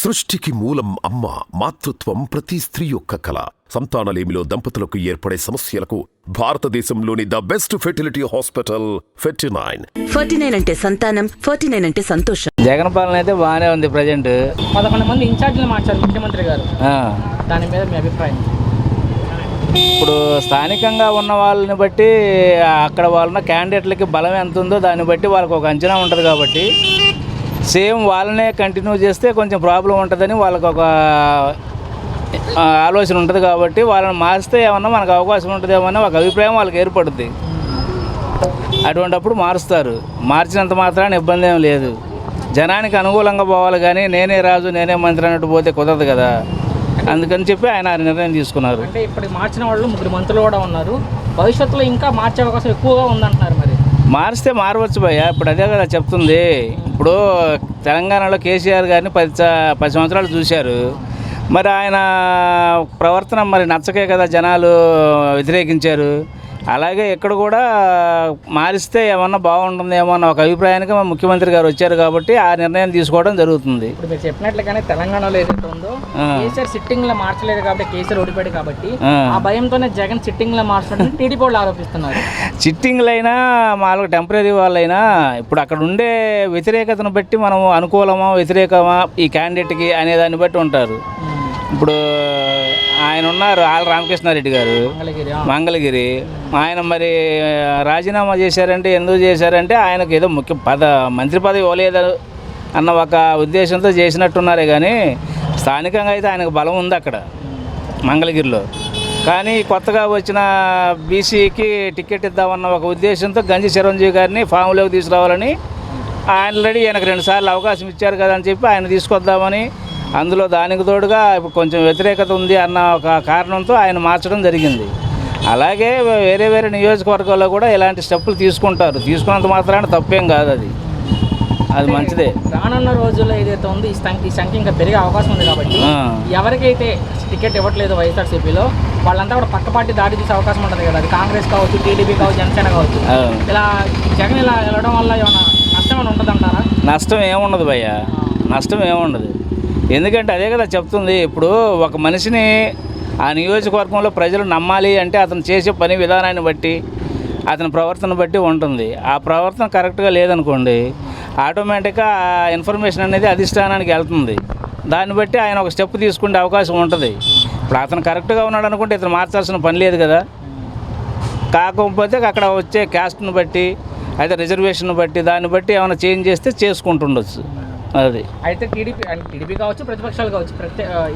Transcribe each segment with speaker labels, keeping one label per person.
Speaker 1: సృష్టికి మూలం అమ్మ. మాతృత్వం ప్రతి స్త్రీ యొక్క కల. సంతానలేమిలో దంపతులకు ఏర్పడే సమస్యలకు భారతదేశంలోని the best fertility hospital Fertinine.
Speaker 2: Fertinine అంటే సంతానం, ఫెర్టినైన్ అంటే సంతోషం.
Speaker 3: జగన్ పాలన అయితే బాగానే ఉంది. ప్రజెంట్
Speaker 4: 11 మంది ఇన్ఛార్జీలు మార్చారు ముఖ్యమంత్రి గారు. దాని మీద మీ అభిప్రాయం?
Speaker 3: ఇప్పుడు స్థానికంగా ఉన్న వాళ్ళని బట్టి అక్కడ వాళ్ళ క్యాండిడేట్లకి బలం ఎంత ఉందో దాన్ని బట్టి వాళ్ళకి ఒక అంచనా ఉంటుంది. కాబట్టి సేమ్ వాళ్ళనే కంటిన్యూ చేస్తే కొంచెం ప్రాబ్లం ఉంటుందని వాళ్ళకి ఒక ఆలోచన ఉంటుంది. కాబట్టి వాళ్ళని మార్చితే ఏమన్నా మనకు అవకాశం ఉంటుందేమో ఒక అభిప్రాయం వాళ్ళకి ఏర్పడుద్ది. అటువంటిప్పుడు మారుస్తారు. మార్చినంత మాత్రాన ఇబ్బంది ఏం లేదు. జనానికి అనుకూలంగా పోవాలి, కానీ నేనే రాజు నేనే మంత్రి అన్నట్టు పోతే కుదరదు కదా. అందుకని చెప్పి ఆయన నిర్ణయం తీసుకున్నారు.
Speaker 4: అంటే ఇప్పుడు మార్చిన వాళ్ళు 3 మంత్రులు కూడా ఉన్నారు. భవిష్యత్తులో ఇంకా మార్చే అవకాశం ఎక్కువగా ఉందంటున్నారు. మరి
Speaker 3: మారిస్తే మారవచ్చు భయ్య. ఇప్పుడు అదే కదా చెప్తుంది. ఇప్పుడు తెలంగాణలో కేసీఆర్ గారిని 10 సంవత్సరాలు చూశారు. మరి ఆయన ప్రవర్తన మరి నచ్చకే కదా జనాలు వ్యతిరేకించారు. అలాగే ఇక్కడ కూడా మారిస్తే ఏమన్నా బాగుంటుందేమో అన్న ఒక అభిప్రాయానికి ముఖ్యమంత్రి గారు వచ్చారు. కాబట్టి ఆ నిర్ణయం తీసుకోవడం జరుగుతుంది.
Speaker 4: ఇప్పుడు మీరు చెప్పినట్లుగానే తెలంగాణలో ఏదైతే ఉందో కేసీఆర్ సిట్టింగ్ లో మార్చలేదు కాబట్టి, కేసీఆర్ ఓడిపోయాడు కాబట్టి ఆ భయంతోనే జగన్ సిట్టింగ్ లో మార్చడం టీడీపీ వాళ్ళు ఆరోపిస్తున్నారు.
Speaker 3: సిట్టింగ్లైనా మాకు టెంపరీ వాళ్ళైనా ఇప్పుడు అక్కడ ఉండే వ్యతిరేకతను బట్టి మనం అనుకూలమా వ్యతిరేకమా ఈ క్యాండిడేట్కి అనే దాన్ని బట్టి ఉంటారు. ఇప్పుడు ఆయన ఉన్నారు ఆళ్ళ రామకృష్ణారెడ్డి గారు మంగళగిరి. ఆయన మరి రాజీనామా చేశారంటే ఎందుకు చేశారంటే ఆయనకు ఏదో మంత్రి పదవి ఇవ్వలేదు అన్న ఒక ఉద్దేశంతో చేసినట్టున్నారే. కానీ స్థానికంగా అయితే ఆయనకు బలం ఉంది అక్కడ మంగళగిరిలో. కానీ కొత్తగా వచ్చిన బీసీకి టికెట్ ఇద్దామన్న ఒక ఉద్దేశంతో గంజి చిరంజీవి గారిని ఫామ్లోకి తీసుకురావాలని ఆల్రెడీ ఆయనకు 2 సార్లు అవకాశం ఇచ్చారు కదా అని చెప్పి ఆయన తీసుకొద్దామని, అందులో దానికి తోడుగా కొంచెం వ్యతిరేకత ఉంది అన్న ఒక కారణంతో ఆయన మార్చడం జరిగింది. అలాగే వేరే నియోజకవర్గాల్లో కూడా ఇలాంటి స్టెప్పులు తీసుకుంటారు. తీసుకున్నంత మాత్రాన తప్పేం కాదు. అది మంచిదే.
Speaker 4: రానున్న రోజుల్లో ఏదైతే ఉంది ఈ సంఖ్య ఇంకా పెరిగే అవకాశం ఉంది. కాబట్టి ఎవరికైతే టికెట్ ఇవ్వట్లేదు వైఎస్ఆర్సీపీలో వాళ్ళంతా కూడా పక్క పార్టీ దాడి తీసే అవకాశం ఉంటుంది కదా. అది కాంగ్రెస్ కావచ్చు, టీడీపీ కావచ్చు, జనసేన కావచ్చు. ఇలా జగన్ ఇలా వెళ్ళడం వల్ల ఏమైనా నష్టం ఏమైనా ఉంటుంది అంటారా?
Speaker 3: నష్టం ఏముండదు భయ్య, నష్టం ఏముండదు. ఎందుకంటే అదే కదా చెప్తుంది. ఇప్పుడు ఒక మనిషిని ఆ నియోజకవర్గంలో ప్రజలు నమ్మాలి అంటే అతను చేసే పని విధానాన్ని బట్టి, అతని ప్రవర్తన బట్టి ఉంటుంది. ఆ ప్రవర్తన కరెక్ట్గా లేదనుకోండి, ఆటోమేటిక్గా ఆ ఇన్ఫర్మేషన్ అనేది అధిష్టానానికి వెళ్తుంది. దాన్ని బట్టి ఆయన ఒక స్టెప్ తీసుకునే అవకాశం ఉంటుంది. ఇప్పుడు అతను కరెక్ట్గా ఉన్నాడు అనుకుంటే ఇతను మార్చాల్సిన పని లేదు కదా. కాకపోతే అక్కడ వచ్చే క్యాస్ట్ని బట్టి అయితే రిజర్వేషన్ బట్టి దాన్ని బట్టి ఏమైనా చేంజ్ చేస్తే చేసుకుంటుండొచ్చు. అది
Speaker 4: అయితే టీడీపీ కావచ్చు, ప్రతిపక్షాలు కావచ్చు,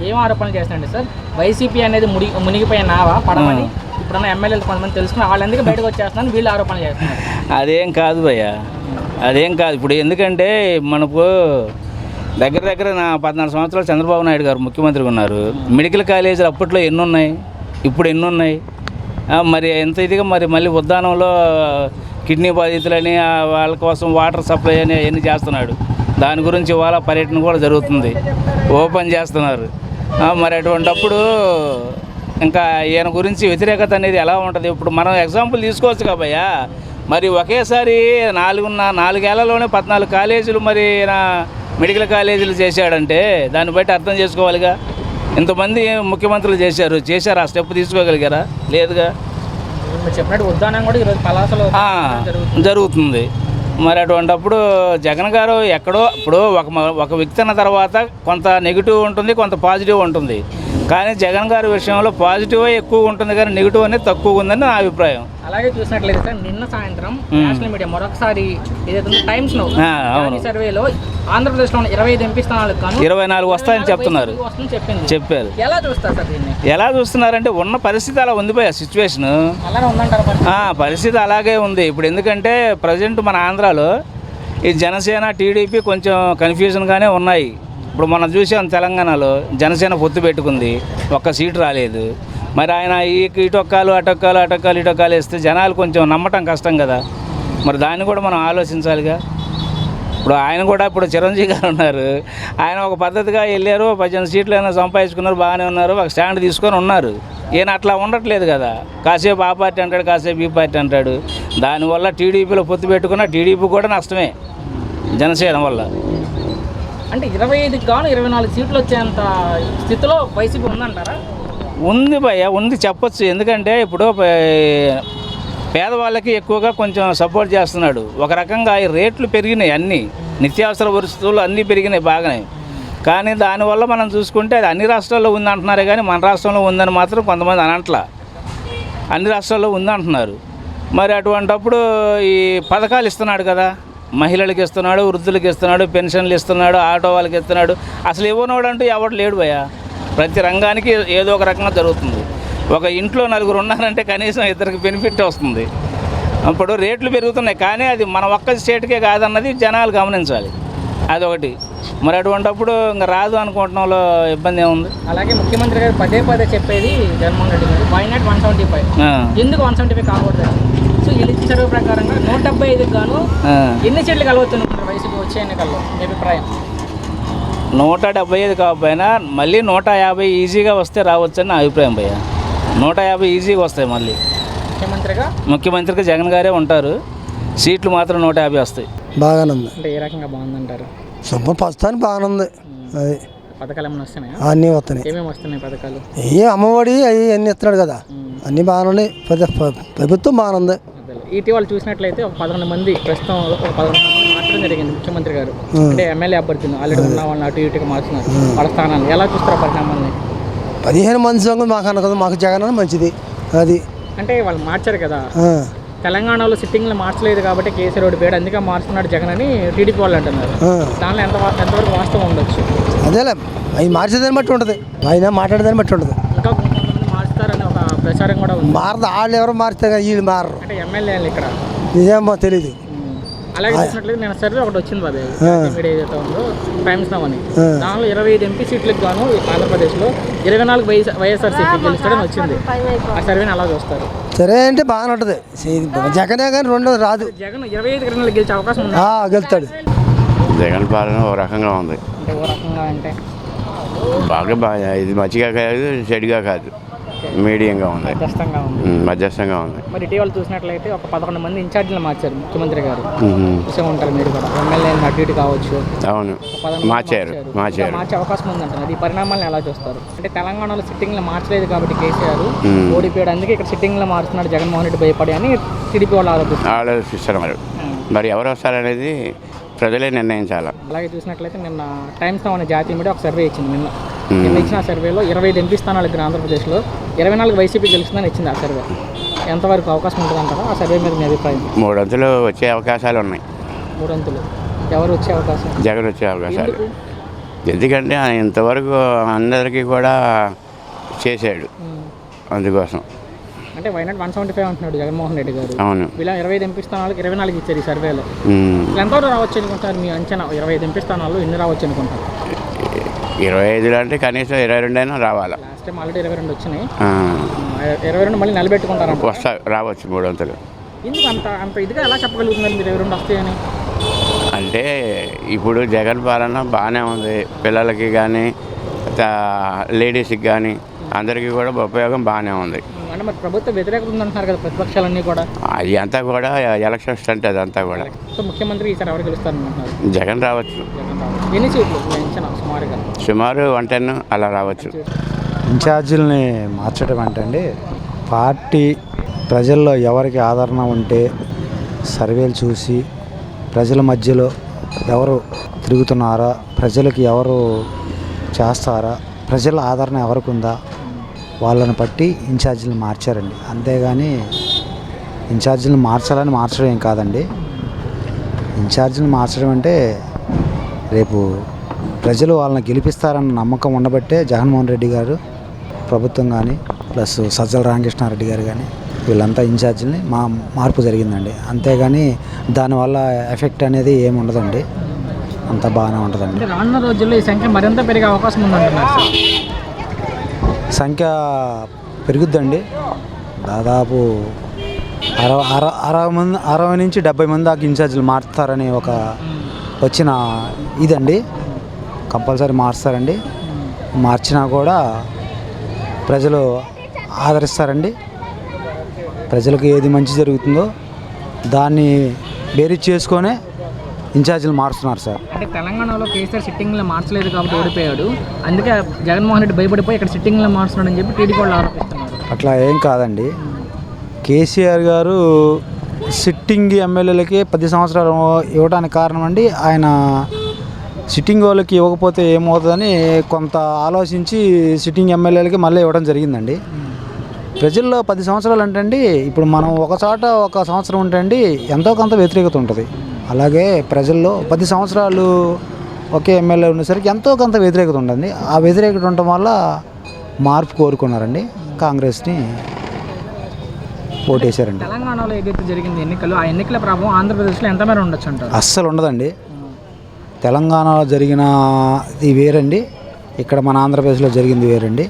Speaker 4: ఏం ఆరోపణలు చేస్తున్నాండి సార్? వైసీపీ అనేది మునిగిపోయిన నావా పడమని ఇప్పుడున్న ఎమ్మెల్యేలు కొంతమంది తెలుసుకుని వాళ్ళందుకే బయటకు వచ్చేస్తున్నారని వీళ్ళు ఆరోపణలు చేస్తున్నారు.
Speaker 3: అదేం కాదు భయ్య, అదేం కాదు. ఇప్పుడు ఎందుకంటే మనకు దగ్గర 14 సంవత్సరాలు చంద్రబాబు నాయుడు గారు ముఖ్యమంత్రిగా ఉన్నారు. మెడికల్ కాలేజీలు అప్పట్లో ఎన్ని ఉన్నాయి, ఇప్పుడు ఎన్ని ఉన్నాయి? మరి ఎంత ఇదిగా మరి మళ్ళీ ఉద్దానంలో కిడ్నీ బాధితులని వాళ్ళ కోసం వాటర్ సప్లై అని అవన్నీ చేస్తున్నాడు. దాని గురించి ఇవాళ పర్యటన కూడా జరుగుతుంది, ఓపెన్ చేస్తున్నారు. మరి అటువంటిప్పుడు ఇంకా ఈయన గురించి వ్యతిరేకత అనేది ఎలా ఉంటుంది? ఇప్పుడు మనం ఎగ్జాంపుల్ తీసుకోవచ్చు కాబయ్యా. మరి ఒకేసారి 4 ఏళ్లలోనే 14 కాలేజీలు మరి మెడికల్ కాలేజీలు చేశాడంటే దాన్ని బట్టి అర్థం చేసుకోవాలిగా. ఇంతమంది ముఖ్యమంత్రులు చేశారు, ఆ స్టెప్ తీసుకోగలిగారా? లేదుగా.
Speaker 4: చెప్పినట్టు ఉద్దానం కూడా ఈరోజు పలాసలో
Speaker 3: జరుగుతుంది. మరి అటువంటిప్పుడు జగన్ గారు ఎక్కడో ఇప్పుడు ఒక వ్యక్తి అన్న తర్వాత కొంత నెగిటివ్ ఉంటుంది, కొంత పాజిటివ్ ఉంటుంది. కానీ జగన్ గారి విషయంలో పాజిటివ్ ఎక్కువ ఉంటుంది, కానీ నెగిటివ్ అనేది తక్కువ ఉందని నా అభిప్రాయం.
Speaker 4: అలాగే చూసినట్లయితే సార్, నిన్న సాయంత్రం నేషనల్ మీడియా మరొకసారి ఏదైతే టైమ్స్ సర్వేలో ఆంధ్రప్రదేశ్లో 25 ఎంపీ స్థానాలకు 24
Speaker 3: వస్తాయని చెప్తున్నారు, చెప్పారు.
Speaker 4: ఎలా చూస్తారు సార్ దీన్ని?
Speaker 3: ఎలా చూస్తున్నారంటే ఉన్న పరిస్థితి అలా ఉందిపోయా, సిచ్యువేషన్
Speaker 4: అలానే ఉందంటారు.
Speaker 3: పరిస్థితి అలాగే ఉంది. ఇప్పుడు ఎందుకంటే ప్రజెంట్ మన ఆంధ్రాలో ఈ జనసేన టీడీపీ కొంచెం కన్ఫ్యూజన్గానే ఉన్నాయి. ఇప్పుడు మనం చూసాం తెలంగాణలో జనసేన పొత్తు పెట్టుకుంది, ఒక్క సీటు రాలేదు. మరి ఆయన ఇటొక్కాలు ఇటొక్కాలు వేస్తే జనాలు కొంచెం నమ్మటం కష్టం కదా. మరి దాన్ని కూడా మనం ఆలోచించాలిగా. ఇప్పుడు ఆయన కూడా ఇప్పుడు చిరంజీవి గారు ఉన్నారు, ఆయన ఒక పద్ధతిగా వెళ్ళారు, 18 సీట్లు అయినా సంపాదించుకున్నారు, బాగానే ఉన్నారు, ఒక స్టాండ్ తీసుకొని ఉన్నారు. ఈయన అట్లా ఉండట్లేదు కదా. కాసేపు ఆ పార్టీ అంటాడు, కాసేపు ఈ పార్టీ అంటాడు. దానివల్ల టీడీపీలో పొత్తు పెట్టుకున్న టీడీపీ కూడా నష్టమే జనసేన వల్ల.
Speaker 4: అంటే 25కి గాను 24 సీట్లు వచ్చేంత స్థితిలో వైసీపీ ఉందంటారా?
Speaker 3: ఉంది భయ్య, ఉంది చెప్పొచ్చు. ఎందుకంటే ఇప్పుడు పేదవాళ్ళకి ఎక్కువగా కొంచెం సపోర్ట్ చేస్తున్నాడు. ఒక రకంగా ఈ రేట్లు పెరిగినాయి, అన్నీ నిత్యావసర వస్తువులు అన్నీ పెరిగినాయి బాగానే. కానీ దానివల్ల మనం చూసుకుంటే అది అన్ని రాష్ట్రాల్లో ఉంది అంటున్నారే కానీ మన రాష్ట్రంలో ఉందని మాత్రం కొంతమంది అనట్లా. అన్ని రాష్ట్రాల్లో ఉందంటున్నారు. మరి అటువంటప్పుడు ఈ పథకాలు ఇస్తున్నాడు కదా, మహిళలకు ఇస్తున్నాడు, వృద్ధులకు ఇస్తున్నాడు, పెన్షన్లు ఇస్తున్నాడు, ఆటో వాళ్ళకి ఇస్తున్నాడు. అసలు ఇవ్వనోడు అంటూ ఎవడు లేడు భయ్య. ప్రతి రంగానికి ఏదో ఒక రకంగా జరుగుతుంది. ఒక ఇంట్లో 4 ఉన్నారంటే కనీసం 2కి బెనిఫిట్ వస్తుంది. అప్పుడు రేట్లు పెరుగుతున్నాయి, కానీ అది మన ఒక్క స్టేట్కే కాదన్నది జనాలు గమనించాలి. అదొకటి. మరి అటువంటిప్పుడు ఇంకా రాదు అనుకోవటంలో ఇబ్బంది ఏముంది?
Speaker 4: అలాగే ముఖ్యమంత్రి గారు పదే పదే చెప్పేది జగన్మోహన్ రెడ్డి గారు వై నాట్ 175, ఎందుకు 175 కాకూడదు? సో వీళ్ళు ఇచ్చిన సర్వే ప్రకారంగా 175కి గాను ఎన్ని సీట్లు కలవచ్చునుకుంటారు వైసీపీ వచ్చే ఎన్నికల్లో? మీ అభిప్రాయం?
Speaker 3: 175 కాకపోయినా మళ్ళీ 150 ఈజీగా వస్తే రావచ్చని నా అభిప్రాయం భయ్య. 150 ఈజీగా వస్తాయి. మళ్ళీ ముఖ్యమంత్రిగా జగన్ గారే ఉంటారు. సీట్లు మాత్రం 150 వస్తాయి.
Speaker 5: బాగానే ఉంది.
Speaker 4: అంటే ఏ రకంగా బాగుందంటారు?
Speaker 5: ప్రస్తుతానికి బాగానే ఉంది. అది
Speaker 4: పథకాలు ఏమైనా వస్తున్నాయా?
Speaker 5: అన్నీ వస్తున్నాయి.
Speaker 4: ఏమేమి వస్తున్నాయి పథకాలు?
Speaker 5: అమ్మఒడి అవి అన్నీ ఇస్తున్నాడు కదా, అన్నీ బాగానే ఉన్నాయి. ప్రభుత్వం బాగానే ఉంది.
Speaker 4: ఇటీవల చూసినట్లయితే ఒక 11 మంది ప్రస్తుతం ఒక 11 మంది మార్చడం జరిగింది ముఖ్యమంత్రి గారు. అంటే ఎమ్మెల్యే అభ్యర్థులు ఆల్రెడీ ఉన్న వాళ్ళని అటు ఇటుగా మార్చున్నారు వాళ్ళ స్థానాన్ని. ఎలా చూస్తారు పరిణామాన్ని?
Speaker 5: 15 మంది సంగతి మాకు అనకదు, మాకు జగన్ అని మంచిది. అది
Speaker 4: అంటే వాళ్ళు మార్చారు కదా, తెలంగాణలో సిట్టింగ్లు మార్చలేదు కాబట్టి కేసీఆర్ ఓడిపోయాడు, అందుకే మార్చున్నాడు జగన్ అని టీడీపీ వాళ్ళు అంటున్నారు. దానిలో ఎంతవరకు వాస్తవం ఉండొచ్చు?
Speaker 5: అదేలే, అవి మార్చేదాన్ని బట్టి ఉంటుంది, ఆయన మాట్లాడేదాన్ని బట్టి ఉంటుంది.
Speaker 4: ఇంకా కొంతమంది మార్చుతారని ఒక ప్రచారం కూడా ఉంది.
Speaker 5: మారదు, వాళ్ళు ఎవరు మారుతారు, వీళ్ళు మారరు.
Speaker 4: అంటే ఎమ్మెల్యేలు ఇక్కడ
Speaker 5: నిజమో తెలీదు.
Speaker 4: అలాగే చూసినట్లయితే నేను సర్వే ఒకటి వచ్చింది బాబు, మీడియా ఏదైతే ఉందో టైమ్స్ నౌ అని, దానిలో 25 ఎంపీ సీట్లకు గాను ఆంధ్రప్రదేశ్లో 24 వైఎస్ఆర్సీపీ గెలుస్తాడని వచ్చింది. ఆ సర్వేని అలా చూస్తారు?
Speaker 5: సరే అంటే బాగానే ఉంటుంది. జగనే కానీ రెండోది రాదు.
Speaker 4: జగన్ 25 గెలిచే అవకాశం ఉంది.
Speaker 5: గెలుస్తాడు.
Speaker 6: జగన్ పాలన ఓ రకంగా ఉంది.
Speaker 4: అంటే ఓ రకంగా అంటే
Speaker 6: బాగా ఇది మంచిగా కాదు, చెడుగా కాదు, మీడియంగా ఉంది, మధ్యస్థంగా ఉంది.
Speaker 4: మరి ఇటీవల చూసినట్లయితే ఒక 11 మంది ఇన్ఛార్జీలు మార్చారు ముఖ్యమంత్రి గారు. చూసే ఉంటారు మీరు కూడా, ఎమ్మెల్యే అటు ఇటు కావచ్చు.
Speaker 6: అవును, మార్చారు.
Speaker 4: మార్చే అవకాశం ఉందంటారు. అది పరిణామాలను ఎలా చూస్తారు? అంటే తెలంగాణలో సిట్టింగ్లు మార్చలేదు కాబట్టి కేసీఆర్ ఓడిపోయాడు, అందుకే ఇక్కడ సిట్టింగ్లు మారుతున్నాడు జగన్మోహన్ రెడ్డి భయపడి అని టీడీపీ వాళ్ళు
Speaker 6: ఆలోచిస్తున్నారు. మరి ఎవరు వస్తారనేది ప్రజలే నిర్ణయించాలి.
Speaker 4: అలాగే చూసినట్లయితే నిన్న టైమ్స్ నౌ అనే జాతీయ మీడియా ఒక సర్వే ఇచ్చింది. నిన్న ఇచ్చిన సర్వేలో 25 ఎంపీ స్థానాలు ఇక్కడ ఆంధ్రప్రదేశ్లో 24 వైసీపీ గెలుస్తుందని ఇచ్చింది ఆ సర్వే. ఎంతవరకు అవకాశం ఉంటుందంటారా ఆ సర్వే మీద మీ అభిప్రాయం?
Speaker 6: 3 అంతులు వచ్చే అవకాశాలు ఉన్నాయి.
Speaker 4: 3 అంతులు ఎవరు వచ్చే అవకాశం?
Speaker 6: జగన్ వచ్చే అవకాశాలు. ఎందుకంటే ఆయన ఇంతవరకు అందరికీ కూడా చేశాడు, అందుకోసం.
Speaker 4: అంటే వై నాట్ 175 అంటున్నాడు జగన్మోహన్ రెడ్డి గారు.
Speaker 6: అవును,
Speaker 4: ఇలా 25 ఎంపీ స్థానాలకు 24 ఇచ్చారు ఈ సర్వేలో. ఎంతవరకు రావచ్చు అనుకుంటారు మీ అంచనా? 25 ఎంపీ స్థానాల్లో ఎన్ని రావచ్చు అనుకుంటారు?
Speaker 6: 25 అంటే కనీసం 22 అయినా రావాలి.
Speaker 4: లాస్ట్ టైం ఆల్రెడీ 22 వచ్చినాయి. 22 మళ్ళీ నిలబెట్టుకుంటారు.
Speaker 6: రావచ్చు 3 అంతులు.
Speaker 4: ఎందుకు అంత ఇదిగా ఎలా చెప్పగలుగుతున్నారు మీరు 22 వస్తాయని?
Speaker 6: అంటే ఇప్పుడు జగన్ పాలన బాగానే ఉంది. పిల్లలకి కానీ లేడీస్కి కానీ అందరికీ కూడా ఉపయోగం బాగానే ఉంది.
Speaker 4: అంటే మరి ప్రభుత్వ వ్యతిరేకత ఉందంటున్నారు కదా ప్రతిపక్షాలన్నీ కూడా.
Speaker 6: అది అంతా కూడా ఎలక్షన్ స్టంట్, అదంతా కూడా.
Speaker 4: సో ముఖ్యమంత్రి ఈసారి ఎవరు గెలుస్తారనుకుంటున్నారు?
Speaker 6: జగన్ రావచ్చు.
Speaker 4: ఎన్ని సీట్లు సుమారుగా?
Speaker 6: సుమారు 110 అలా రావచ్చు.
Speaker 7: ఇన్ఛార్జీలని మార్చడం అంటే పార్టీ ప్రజల్లో ఎవరికి ఆదరణ ఉంటే సర్వేలు చూసి ప్రజల మధ్యలో ఎవరు తిరుగుతున్నారా, ప్రజలకి ఎవరు చేస్తారా, ప్రజల ఆదరణ ఎవరికి ఉందా వాళ్ళని బట్టి ఇన్ఛార్జీలు మార్చారండి. అంతేగాని ఇన్ఛార్జీలు మార్చడం ఏం కాదండి. ఇన్ఛార్జీలు మార్చడం అంటే రేపు ప్రజలు వాళ్ళని గెలిపిస్తారన్న నమ్మకం ఉండబట్టే జగన్మోహన్ రెడ్డి గారు ప్రభుత్వం కానీ ప్లస్ సజ్జల రామకృష్ణారెడ్డి గారు కానీ వీళ్ళంతా ఇన్ఛార్జీలని మార్పు జరిగిందండి. అంతేగాని దానివల్ల ఎఫెక్ట్ అనేది ఏమి ఉండదండి, అంతా బాగానే ఉంటుందండి.
Speaker 4: రానున్న రోజుల్లో ఈ సంఖ్య మరింత పెరిగే అవకాశం ఉందంటున్నారు.
Speaker 7: సంఖ్య పెరుగుద్దండి. దాదాపు 60 నుంచి 70 మంది దాకా ఇన్ఛార్జీలు మారుతారని ఒక వచ్చిన ఇదండి. కంపల్సరీ మారుస్తారండి. మార్చినా కూడా ప్రజలు ఆదరిస్తారండి. ప్రజలకు ఏది మంచి జరుగుతుందో దాన్ని బేరీజ్ చేసుకొనే ఇన్ఛార్జీలు మారుస్తున్నారు సార్.
Speaker 4: అంటే తెలంగాణలో కేసీఆర్ సిట్టింగ్లో మార్చలేదు కాబట్టి ఓడిపోయాడు, అందుకే జగన్మోహన్ రెడ్డి భయపడిపోయి ఇక్కడ సిట్టింగ్లో మార్చున్నాడు అని చెప్పి టీడీపీ వాళ్ళు ఆరోపిస్తున్నారు.
Speaker 7: అట్లా ఏం కాదండి. కేసీఆర్ గారు సిట్టింగ్ ఎమ్మెల్యేలకి 10 సంవత్సరాలు ఇవ్వడానికి కారణం అండి, ఆయన సిట్టింగ్ వాళ్ళకి ఇవ్వకపోతే ఏమవుతుందని కొంత ఆలోచించి సిట్టింగ్ ఎమ్మెల్యేలకి మళ్ళీ ఇవ్వడం జరిగిందండి. ప్రజల్లో 10 సంవత్సరాలు అంటే అండి, ఇప్పుడు మనం ఒక సంవత్సరం ఉంటే అండి ఎంతో కొంత వ్యతిరేకత ఉంటుంది. అలాగే ప్రజల్లో 10 సంవత్సరాలు ఒకే ఎమ్మెల్యే ఉండేసరికి ఎంతో కొంత వ్యతిరేకత ఉంటుంది. ఆ వ్యతిరేకత ఉండటం వల్ల మార్పు కోరుకున్నారండి, కాంగ్రెస్ని ఓటేశారండి.
Speaker 4: తెలంగాణలో ఏదైతే జరిగింది ఎన్నికలు, ఆ ఎన్నికల ప్రభావం ఆంధ్రప్రదేశ్లో ఎంత మేర ఉండొచ్చు అంటారు?
Speaker 7: అస్సలు ఉండదండి. తెలంగాణలో జరిగిన ఇది వేరండి, ఇక్కడ మన ఆంధ్రప్రదేశ్లో జరిగింది వేరండి.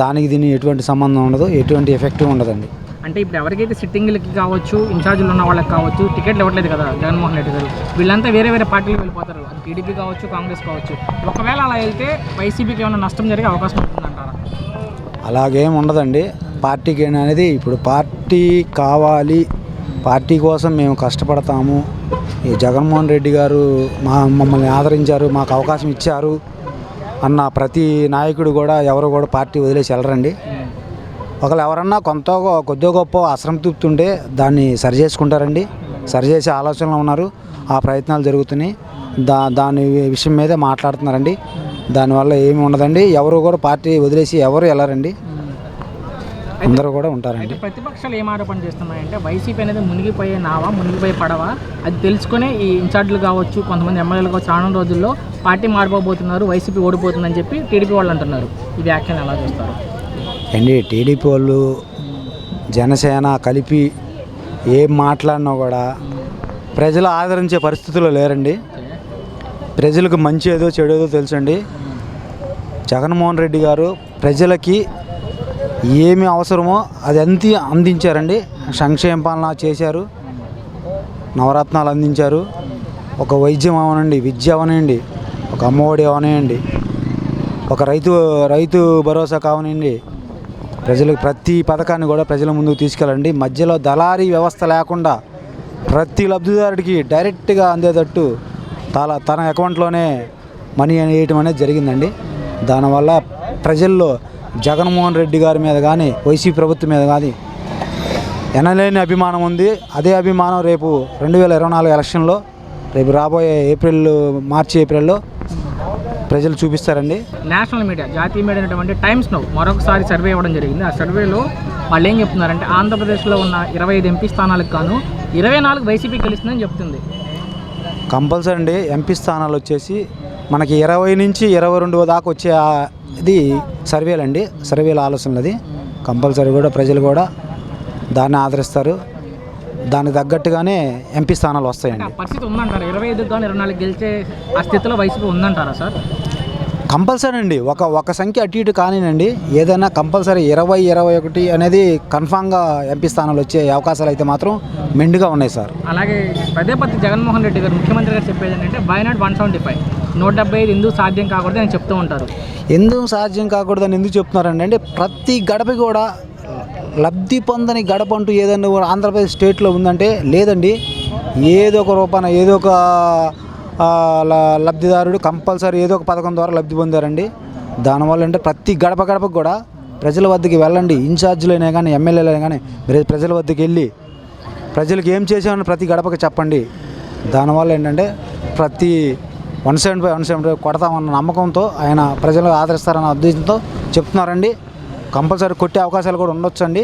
Speaker 7: దానికి దీనికి ఎటువంటి సంబంధం ఉండదు, ఎటువంటి ఎఫెక్ట్ ఉండదండి.
Speaker 4: అంటే ఇప్పుడు ఎవరికైతే సిట్టింగ్లకి కావచ్చు, ఇన్ఛార్జీలు ఉన్న వాళ్ళకి కావచ్చు, టికెట్లు ఇవ్వట్లేదు కదా జగన్మోహన్ రెడ్డి గారు, వీళ్ళంతా వేరే వేరే పార్టీలకు వెళ్ళిపోతారు. అది టీడీపీ కావచ్చు, కాంగ్రెస్ కావచ్చు. ఒకవేళ అలా వెళ్తే వైసీపీకి ఏమైనా నష్టం జరిగే అవకాశం ఉంటుందంటారా?
Speaker 7: అలాగేం ఉండదండి. పార్టీకి అనేది ఇప్పుడు పార్టీ కావాలి, పార్టీ కోసం మేము కష్టపడతాము, ఈ జగన్మోహన్ రెడ్డి గారు మమ్మల్ని ఆదరించారు, మాకు అవకాశం ఇచ్చారు అన్న ప్రతి నాయకుడు కూడా ఎవరు కూడా పార్టీ వదిలేసి వెళ్ళరండి. ఒకవేళ ఎవరన్నా కొద్దిగా గొప్ప అసంతృప్తి ఉంటే దాన్ని సరి చేసుకుంటారండి, సరిచేసే ఆలోచనలో ఉన్నారు, ఆ ప్రయత్నాలు జరుగుతున్నాయి. దాని విషయం మీదే మాట్లాడుతున్నారండి. దానివల్ల ఏమి ఉండదండి. ఎవరు కూడా పార్టీ వదిలేసి ఎవరు వెళ్ళారండి, అందరూ కూడా ఉంటారండి.
Speaker 4: ప్రతిపక్షాలు ఏం ఆరోపణ చేస్తున్నాయంటే వైసీపీ అనేది మునిగిపోయే నావా, మునిగిపోయే పడవ, అది తెలుసుకునే ఈ ఇన్ఛార్జీలు కావచ్చు, కొంతమంది ఎమ్మెల్యేలు కావచ్చు, రానున్న రోజుల్లో పార్టీ మారిపోబోతున్నారు, వైసీపీ ఓడిపోతుందని చెప్పి టీడీపీ వాళ్ళు అంటున్నారు. ఈ వ్యాఖ్యలు ఎలా చేస్తారు
Speaker 7: అండి? టీడీపీ వాళ్ళు జనసేన కలిపి ఏం మాట్లాడినా కూడా ప్రజలు ఆదరించే పరిస్థితుల్లో లేరండి. ప్రజలకు మంచి ఏదో చెడు ఏదో తెలుసండి. జగన్మోహన్ రెడ్డి గారు ప్రజలకి ఏమి అవసరమో అది అందించారండి. సంక్షేమ పాలన చేశారు, నవరత్నాలు అందించారు. ఒక వైద్యం అవనండి, విద్య అవనండి, ఒక అమ్మఒడి అవనండి, ఒక రైతు భరోసా కావనండి, ప్రజలకు ప్రతి పథకాన్ని కూడా ప్రజల ముందుకు తీసుకెళ్ళండి. మధ్యలో దళారీ వ్యవస్థ లేకుండా ప్రతి లబ్ధిదారుడికి డైరెక్ట్గా అందేటట్టు తన అకౌంట్లోనే మనీ వేయటం అనేది జరిగిందండి. దానివల్ల ప్రజల్లో జగన్మోహన్ రెడ్డి గారి మీద కానీ వైసీపీ ప్రభుత్వం మీద కానీ ఎనలేని అభిమానం ఉంది. అదే అభిమానం రేపు 2024 ఎలక్షన్లో, రేపు రాబోయే మార్చి ఏప్రిల్లో ప్రజలు చూపిస్తారండి.
Speaker 4: నేషనల్ మీడియా, జాతీయ మీడియా అయినటువంటి టైమ్స్ నౌ మరొకసారి సర్వే ఇవ్వడం జరిగింది. ఆ సర్వేలో వాళ్ళు ఏం చెప్తున్నారంటే ఆంధ్రప్రదేశ్లో ఉన్న 25 ఎంపీ స్థానాలకు గాను 24 వైసీపీ గెలుస్తుందని చెప్తుంది.
Speaker 7: కంపల్సరీ అండి. ఎంపీ స్థానాలు వచ్చేసి మనకి 20 నుంచి 22 దాకా వచ్చే ఇది సర్వేలండి, సర్వేల ఆలోచనలు. అది కంపల్సరీ కూడా ప్రజలు కూడా దాన్ని ఆదరిస్తారు. దానికి తగ్గట్టుగానే ఎంపీ స్థానాలు వస్తాయండి.
Speaker 4: పరిస్థితి ఉందంటారా? 25 కానీ 24 గెలిచే ఆ స్థితిలో వైసీపీ ఉందంటారా సార్?
Speaker 7: కంపల్సరీ అండి. ఒక సంఖ్య అటు ఇటు కానివ్వండి, ఏదైనా కంపల్సరీ 20, 21 అనేది కన్ఫామ్గా ఎంపీ స్థానాలు వచ్చే అవకాశాలు అయితే మాత్రం మెండుగా ఉన్నాయి సార్.
Speaker 4: అలాగే పదే జగన్మోహన్ రెడ్డి గారు, ముఖ్యమంత్రి గారు చెప్పేది ఏంటంటే బై నాట్ 175, 175 ఎందుకు సాధ్యం కాకూడదు అని చెప్తూ ఉంటారు.
Speaker 7: ఎందుకు సాధ్యం కాకూడదని ఎందుకు చెప్తున్నారండి అంటే ప్రతి గడప కూడా లబ్ధి పొందని గడప అంటూ ఏదైనా ఆంధ్రప్రదేశ్ స్టేట్లో ఉందంటే లేదండి. ఏదో ఒక రూపాన ఏదో ఒక లబ్ధిదారుడు కంపల్సరీ ఏదో ఒక పథకం ద్వారా లబ్ధి పొందారండి. దానివల్ల అంటే ప్రతి గడపకు కూడా ప్రజల వద్దకి వెళ్ళండి. ఇన్ఛార్జీలైనా కానీ ఎమ్మెల్యేలైనా కానీ ప్రజల వద్దకు వెళ్ళి ప్రజలకు ఏం చేసామని ప్రతి గడపకి చెప్పండి. దానివల్ల ఏంటంటే ప్రతి 175 కొడతామన్న నమ్మకంతో ఆయన ప్రజలు ఆదరిస్తారన్న ఉద్దేశంతో చెప్తున్నారండి. కంపల్సరీ కొట్టే అవకాశాలు కూడా ఉండొచ్చు అండి,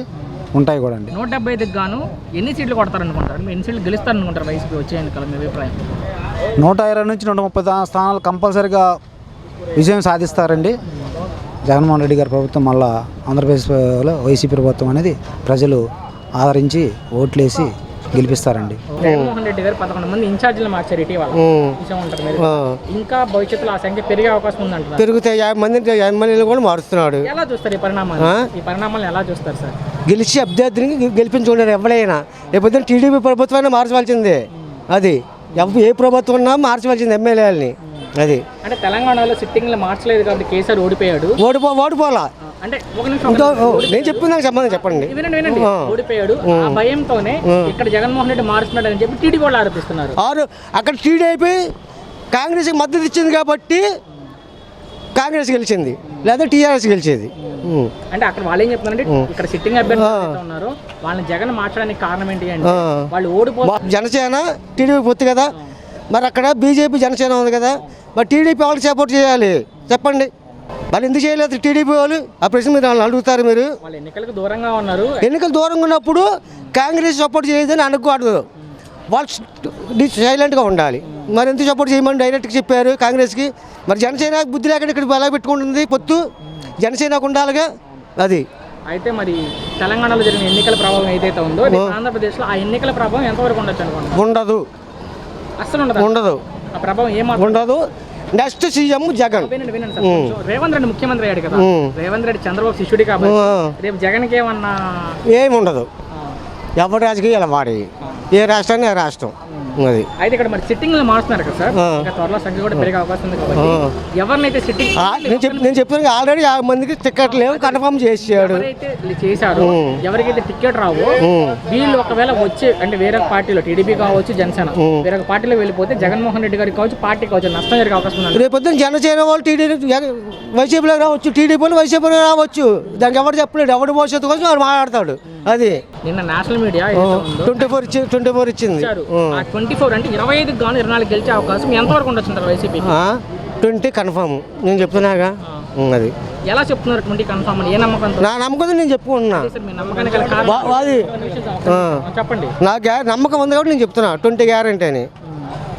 Speaker 7: ఉంటాయి కూడా అండి.
Speaker 4: 175కి గాను ఎన్ని సీట్లు కొడతారనుకుంటారు? ఎన్ని సీట్లు గెలుస్తారనుకుంటారు వైసీపీ వచ్చే ఎన్నికల మీ అభిప్రాయం?
Speaker 7: 120 నుంచి 130 స్థానాలు కంపల్సరీగా విజయం సాధిస్తారండి. జగన్మోహన్ రెడ్డి గారి ప్రభుత్వం మళ్ళీ ఆంధ్రప్రదేశ్లో వైసీపీ ప్రభుత్వం అనేది ప్రజలు ఆదరించి ఓట్లేసి గెలిపిస్తారండి.
Speaker 4: జగన్మోహన్ రెడ్డి గారు 11 మంది ఇన్ఛార్జీలు మార్చారు ఇటీవల. ఇంకా భవిష్యత్తులో ఆ సంఖ్య పెరిగే అవకాశం ఉందంటారు?
Speaker 5: పెరుగుతాయి. 50 మంది ఎమ్మెల్యేలు కూడా మారుస్తున్నాడు.
Speaker 4: ఎలా చూస్తారు ఈ పరిణామాలను ఎలా చూస్తారు సార్?
Speaker 5: గెలిచి అభ్యర్థిని గెలిపించుకుంటారు ఎవరైనా. రేపు టీడీపీ ప్రభుత్వాన్ని మార్చవలసిందే. అది ఏ ప్రభుత్వం ఉన్నా మార్చవలసింది ఎమ్మెల్యేలని. అది
Speaker 4: అంటే తెలంగాణలో సిట్టింగ్లు మార్చలేదు కాబట్టి కేసీఆర్ ఓడిపోయాడు.
Speaker 5: ఓడిపోలా
Speaker 4: అంటే ఒక నిమిషం
Speaker 5: ఇంకో నేను చెప్పింది నాకు సంబంధం చెప్పండి.
Speaker 4: వినండి ఓడిపోయాడు ఆ భయంతోనే ఇక్కడ జగన్మోహన్ రెడ్డి మారుస్తున్నాడు అని చెప్పి టీడీపీ వాళ్ళు ఆరోపిస్తున్నారు.
Speaker 5: అక్కడ టీడీపీ కాంగ్రెస్కి మద్దతు ఇచ్చింది కాబట్టి కాంగ్రెస్ గెలిచింది, లేదా టీఆర్ఎస్ గెలిచేది.
Speaker 4: అంటే అక్కడ వాళ్ళు ఏం చెప్తున్నారంటే ఇక్కడ సిట్టింగ్ అభ్యర్థులు ఎవరైతే ఉన్నారో వాళ్ళని జగన్ మార్చడానికి కారణం ఏంటి అంటే వాళ్ళు ఓడిపోతారు.
Speaker 5: జనసేన టీడీపీ పొత్తు కదా, మరి అక్కడ బీజేపీ జనసేన ఉంది కదా, మరి టీడీపీ వాళ్ళకి సపోర్ట్ చేయాలి చెప్పండి. వాళ్ళు ఎందుకు చేయలేదు టీడీపీ వాళ్ళు? ఆ ప్రశ్న మీరు వాళ్ళని అడుగుతారు. మీరు
Speaker 4: వాళ్ళు ఎన్నికలకు దూరంగా ఉన్నారు,
Speaker 5: ఎన్నికలు దూరంగా ఉన్నప్పుడు కాంగ్రెస్ సపోర్ట్ చేయదని అనకూడదు, వాళ్ళు సైలెంట్గా ఉండాలి. మరి ఎందుకు సపోర్ట్ చేయమని డైరెక్ట్గా చెప్పారు కాంగ్రెస్కి? మరి జనసేన బుద్ధి లేకుండా ఇక్కడ ఎలా పెట్టుకుంటుంది పొత్తు? జనసేనకు ఉండాలిగా అది.
Speaker 4: అయితే మరి తెలంగాణలో జరిగిన ఎన్నికల ప్రభావం ఏదైతే ఉందో ఆంధ్రప్రదేశ్లో ఆ ఎన్నికల ప్రభావం ఎంతవరకు ఉండొచ్చు అనుకోండి?
Speaker 5: ఉండదు,
Speaker 4: అసలు ఉండదు. ఆ ప్రభావం ఏమాత్రం
Speaker 5: ఉండదు. Next CM Jagan.
Speaker 4: వినండి సార్, రేవంత్ రెడ్డి ముఖ్యమంత్రి అయ్యాడు కదా, రేవంత్ రెడ్డి చంద్రబాబు శిష్యుడి కాబట్టి రేపు జగన్కి ఏమన్నా
Speaker 5: ఏమి ఉండదు. ఎవరి రాజకీయాలు వాడి, ఏ రాష్ట్రాన్ని ఆ రాష్ట్రం అది.
Speaker 4: అయితే ఇక్కడ మరి సిట్టింగ్ మారుస్తున్నారు కదా సార్, ఇంకా త్వరలో సంఖ్య కూడా పెరిగే అవకాశం ఉంది కాబట్టి ఎవరినైతే సిట్టింగ్
Speaker 5: నేను చెప్పాను ఆల్రెడీ 50 మందికి టికెట్ లేవు కన్ఫర్మ్ చేసాడు.
Speaker 4: చేశారు ఎవరికైతే టికెట్ రావో వీళ్ళు ఒకవేళ వచ్చే అంటే వేరే పార్టీలో టీడీపీ కావచ్చు జనసేన వేరే పార్టీలో వెళ్ళిపోతే జగన్మోహన్ రెడ్డి గారికి కావచ్చు పార్టీ కావచ్చు నష్టం జరిగే అవకాశం ఉంది.
Speaker 5: రేపొద్దున జనసేన వాళ్ళు టీడీపీ వైసీపీలో రావచ్చు, టీడీపీలో వైసీపీలో రావచ్చు. దానికి ఎవరు చెప్పలేడు, ఎవరి భవిష్యత్తు కోసం వాడు మాట్లాడతాడు. అది
Speaker 4: నిన్న నేషనల్ మీడియా
Speaker 5: 24 ఇచ్చింది.
Speaker 4: 24 అంటే 25 గాను 24 గెలిచే అవకాశం ఎంతవరకు ఉండొచ్చు వైసీపీ?
Speaker 5: 20 కన్ఫర్మ్ నేను చెప్తున్నాగా. అది
Speaker 4: ఎలా చెప్తున్నారు 20 కన్ఫర్మ్ అని? ఏ నమ్మకం?
Speaker 5: నా నమ్మకం నేను చెప్పుకుంటున్నా. అది
Speaker 4: చెప్పండి.
Speaker 5: నా నమ్మకం ఉంది కాబట్టి నేను చెప్తున్నా 20 గ్యారంటీ అని.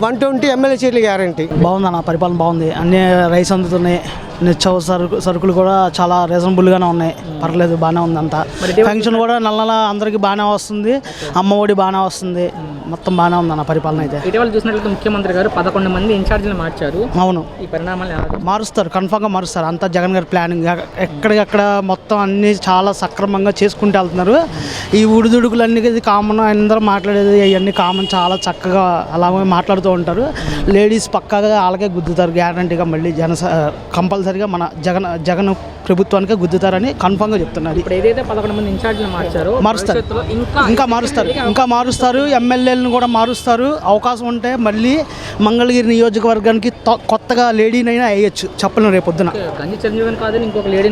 Speaker 5: 120 ఎమ్మెల్యే సీట్లు గ్యారంటీ.
Speaker 8: బాగుందన్న, పరిపాలన బాగుంది. అన్ని రైస్ అందుతున్నాయి, నిత్యావసర సరుకులు కూడా చాలా రీజనబుల్గానే ఉన్నాయి. పర్లేదు, బాగానే ఉంది అంతా. పెన్షన్ కూడా నెల అందరికీ బాగానే వస్తుంది, అమ్మ ఒడి బాగానే వస్తుంది, మొత్తం బాగానే ఉందన్న పరిపాలన. అయితే
Speaker 4: ఇటీవల చూసినట్లయితే ముఖ్యమంత్రి గారు 11 మంది ఇన్ఛార్జీలు మార్చారు.
Speaker 8: అవును,
Speaker 4: ఈ పరిణామాలు
Speaker 8: మారుస్తారు, కన్ఫామ్గా మారుస్తారు. అంతా జగన్ గారి ప్లానింగ్. ఎక్కడికక్కడ మొత్తం అన్నీ చాలా సక్రమంగా చేసుకుంటూ వెళ్తున్నారు. ఈ ఉడిదుడుకులన్నీ కామన్, అందరూ మాట్లాడేది అవన్నీ కామన్, చాలా చక్కగా అలాగే మాట్లాడుతూ ఉంటారు. లేడీస్ పక్కాగా వాళ్ళకే గుద్దుతారు గ్యారంటీగా. మళ్ళీ కంపల్సరీగా మన జగన్ ప్రభుత్వానికే గుద్దుతారని కన్ఫామ్గా చెప్తున్నారు.
Speaker 4: ఇప్పుడు ఏదైతే 11 మంది ఇన్ఛార్జీలు మార్చారో
Speaker 8: మారుస్తారు, ఇంకా మారుస్తారు. ఎమ్మెల్యేలను కూడా మారుస్తారు. అవకాశం ఉంటే మళ్ళీ మంగళగిరి నియోజకవర్గానికి కొత్తగా లేడీనైనా వేయచ్చు, చెప్పలేము రేపొద్దున.